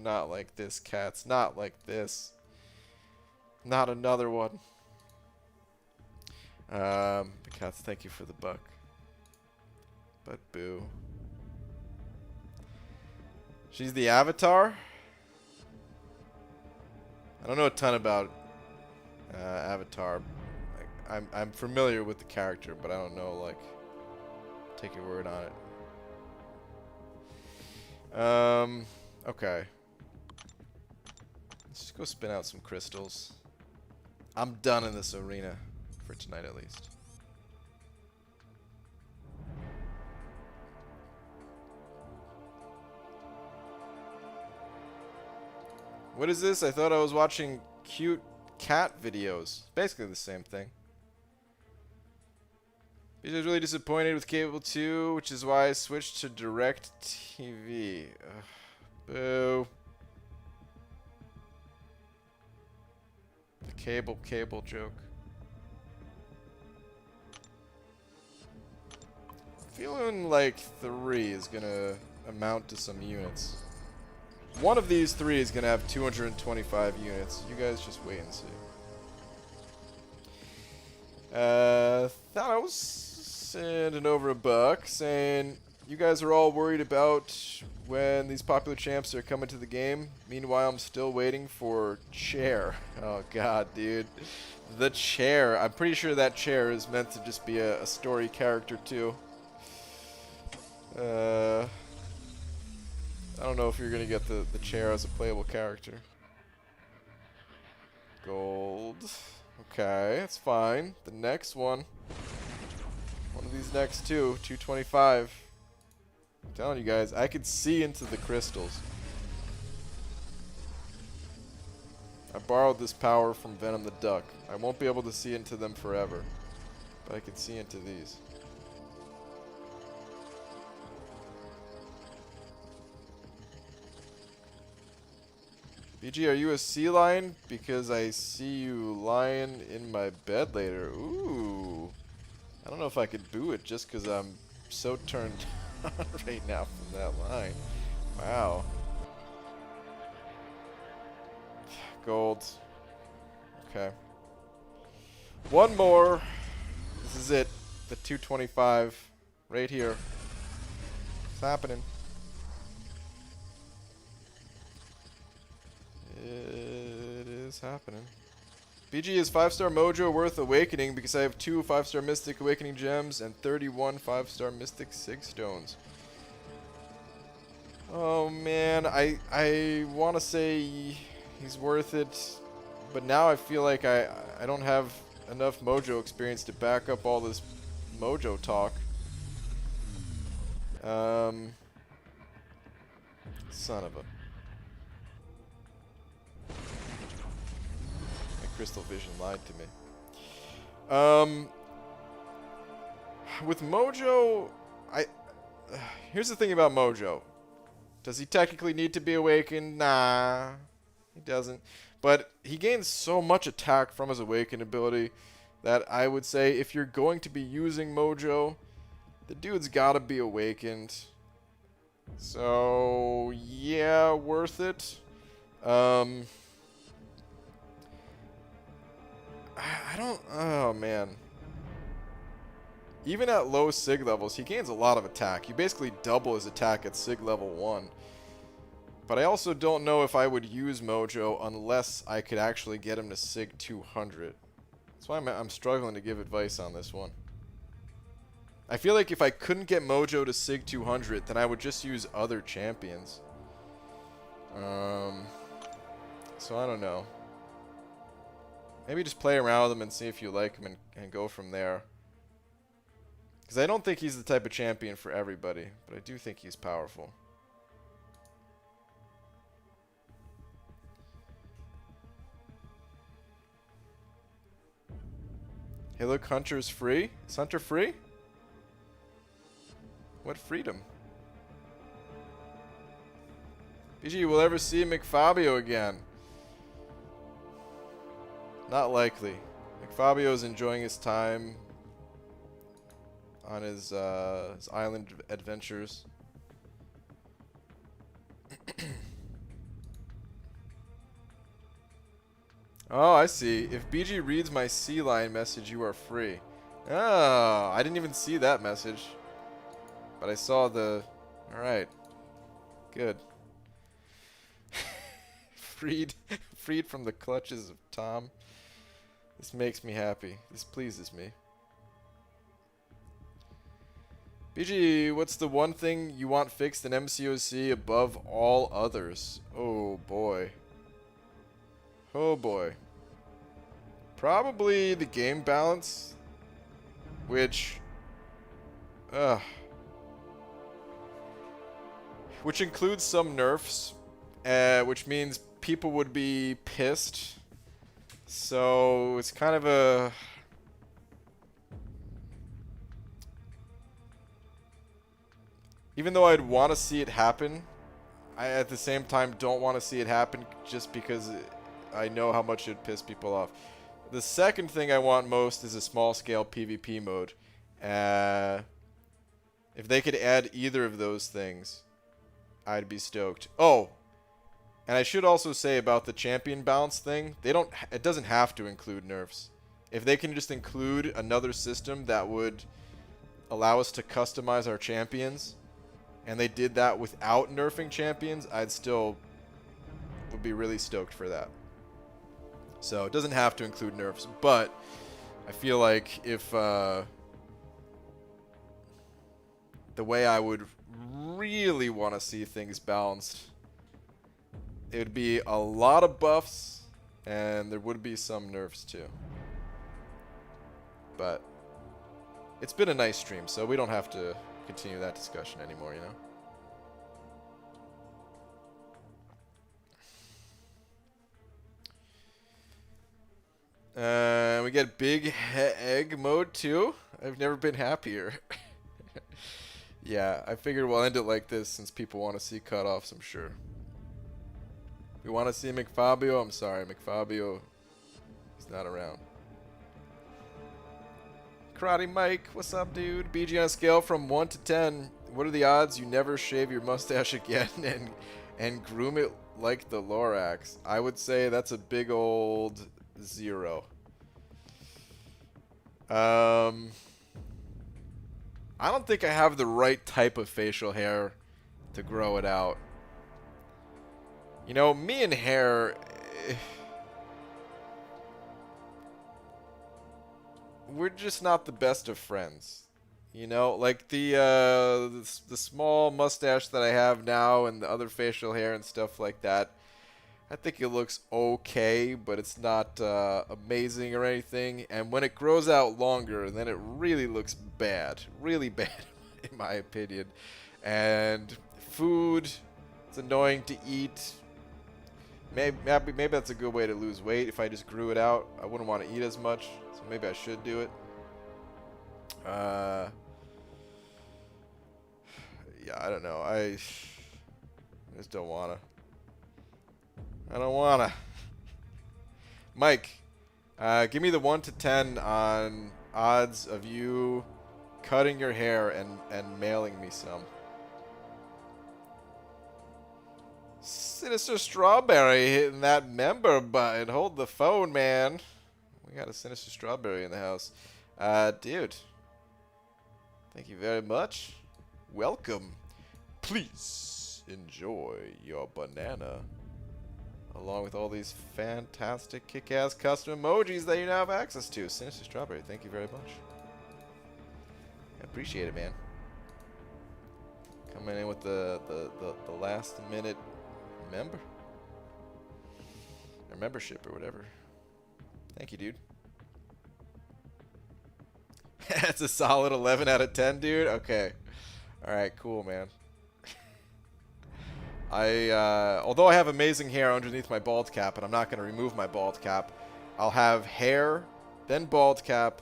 Not like this, cats. Not like this. Not another one. Cats, thank you for the buck. But boo. She's the Avatar? I don't know a ton about Avatar. Like, I'm familiar with the character, but I don't know, like, take your word on it. Okay. Let's just go spin out some crystals. I'm done in this arena. For tonight, at least. What is this? I thought I was watching cute cat videos. Basically the same thing. I was really disappointed with Cable 2, which is why I switched to Direct TV. Ugh, boo. The cable joke. Feeling like 3 is gonna amount to some units. One of these 3 is gonna have 225 units. You guys just wait and see. Thanos sending over $1 saying you guys are all worried about when these popular champs are coming to the game. Meanwhile, I'm still waiting for Chair. Oh god, dude. The Chair. I'm pretty sure that Chair is meant to just be a story character too. I don't know if you're gonna get the Chair as a playable character. Gold. Okay, that's fine. The next one. One of these next two. 225. I'm telling you guys, I could see into the crystals. I borrowed this power from Venom the Duck. I won't be able to see into them forever. But I can see into these. BG, are you a sea lion? Because I see you lying in my bed later. Ooh. I don't know if I could boo it just because I'm so turned on right now from that line. Wow. Gold. Okay. One more. This is it. The 225. Right here. It's happening. It is happening. BG, is 5-star Mojo worth awakening because I have 2 5-star Mystic Awakening Gems and 31 5-star Mystic Sig Stones. Oh man, I want to say he's worth it, but now I feel like I don't have enough Mojo experience to back up all this Mojo talk. Son of a... Crystal Vision lied to me. With Mojo, here's the thing about Mojo. Does he technically need to be awakened? Nah, he doesn't. But he gains so much attack from his awakened ability that I would say if you're going to be using Mojo, the dude's gotta be awakened. So, yeah, worth it. I don't... Oh, man. Even at low Sig levels, he gains a lot of attack. You basically double his attack at Sig level 1. But I also don't know if I would use Mojo unless I could actually get him to Sig 200. That's why I'm struggling to give advice on this one. I feel like if I couldn't get Mojo to Sig 200, then I would just use other champions. So I don't know. Maybe just play around with him and see if you like him and go from there. Because I don't think he's the type of champion for everybody, but I do think he's powerful. Hey look, Hunter's free? Is Hunter free? What freedom? BG, will ever see McFabio again? Not likely. McFabio's enjoying his time on his island adventures. Oh, I see. If BG reads my sea lion message, you are free. Oh, I didn't even see that message. But I saw the... Alright. Good. Freed from the clutches of Tom. This makes me happy. This pleases me. BG, what's the one thing you want fixed in MCOC above all others? Oh boy. Oh boy. Probably the game balance. Which includes some nerfs. Which means people would be pissed. So it's kind of a... Even though I'd want to see it happen, I at the same time don't want to see it happen just because I know how much it'd piss people off. The second thing I want most is a small-scale PvP mode. If they could add either of those things, I'd be stoked. Oh, and I should also say about the champion balance thing, it doesn't have to include nerfs. If they can just include another system that would allow us to customize our champions, and they did that without nerfing champions, I'd still would be really stoked for that. So it doesn't have to include nerfs, but I feel like if the way I would really want to see things balanced, it would be a lot of buffs, and there would be some nerfs too. But it's been a nice stream, so we don't have to continue that discussion anymore, you know? We get big egg mode too. I've never been happier. Yeah, I figured we'll end it like this since people want to see cutoffs, I'm sure. We want to see McFabio. I'm sorry, McFabio. He's not around. Karate Mike, what's up, dude? BG on a scale from 1 to 10. What are the odds you never shave your mustache again and groom it like the Lorax? I would say that's a big old 0. I don't think I have the right type of facial hair to grow it out. You know, me and hair, we're just not the best of friends. You know, like the small mustache that I have now and the other facial hair and stuff like that, I think it looks okay, but it's not amazing or anything. And when it grows out longer, then it really looks bad. Really bad, in my opinion. And food, it's annoying to eat. Maybe that's a good way to lose weight. If I just grew it out, I wouldn't want to eat as much. So maybe I should do it. Yeah, I don't know. I just don't want to. I don't wanna. Mike, give me the 1 to 10 on odds of you cutting your hair and mailing me some. Sinister Strawberry hitting that member button. Hold the phone, man. We got a Sinister Strawberry in the house. Dude. Thank you very much. Welcome. Please enjoy your banana. Along with all these fantastic kick-ass custom emojis that you now have access to. Sinister Strawberry, thank you very much. I appreciate it, man. Coming in with the last minute member. Or membership or whatever. Thank you, dude. That's a solid 11 out of 10, dude. Okay. Alright, cool, man. Although I have amazing hair underneath my bald cap, and I'm not going to remove my bald cap, I'll have hair, then bald cap,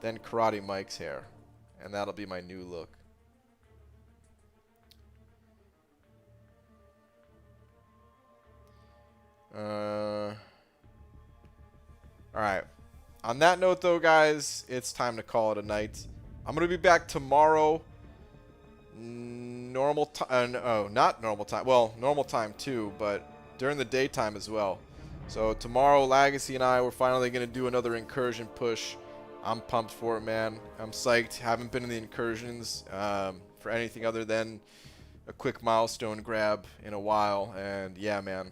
then Karate Mike's hair. And that'll be my new look. Alright. On that note, though, guys, it's time to call it a night. I'm going to be back tomorrow. Normal time. Oh, not normal time. Well, normal time too, but during the daytime as well. So tomorrow, Legacy and I, we're finally going to do another incursion push. I'm pumped for it, man. I'm psyched. Haven't been in the incursions for anything other than a quick milestone grab in a while. And yeah, man.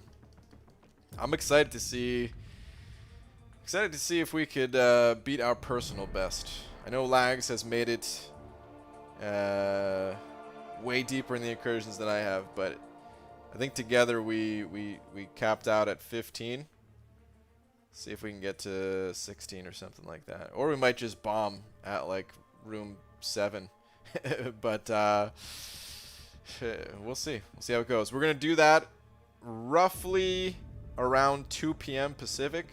I'm excited to see if we could beat our personal best. I know Lags has made it way deeper in the incursions than I have, but I think together we capped out at 15. See if we can get to 16 or something like that. Or we might just bomb at like room 7. But we'll see. We'll see how it goes. We're going to do that roughly around 2 p.m. Pacific,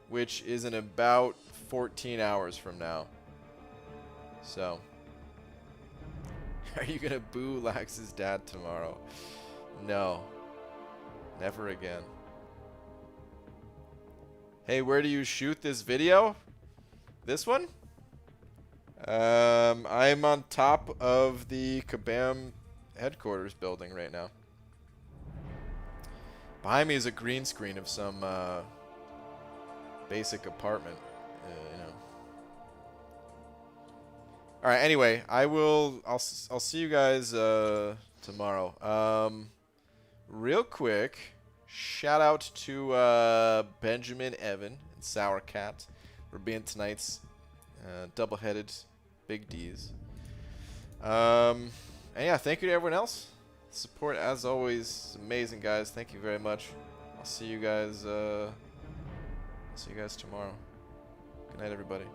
which is in about 14 hours from now. So, are you gonna boo Lax's dad tomorrow? No. Never again. Hey, where do you shoot this video? This one? I'm on top of the Kabam headquarters building right now. Behind me is a green screen of some basic apartment, you know. All right. Anyway, I'll see you guys tomorrow. Real quick, shout out to Benjamin, Evan, and Sour Cat for being tonight's double-headed Big D's. And yeah, thank you to everyone else. Support, as always, is amazing, guys. Thank you very much. I'll see you guys. Tomorrow. Good night, everybody.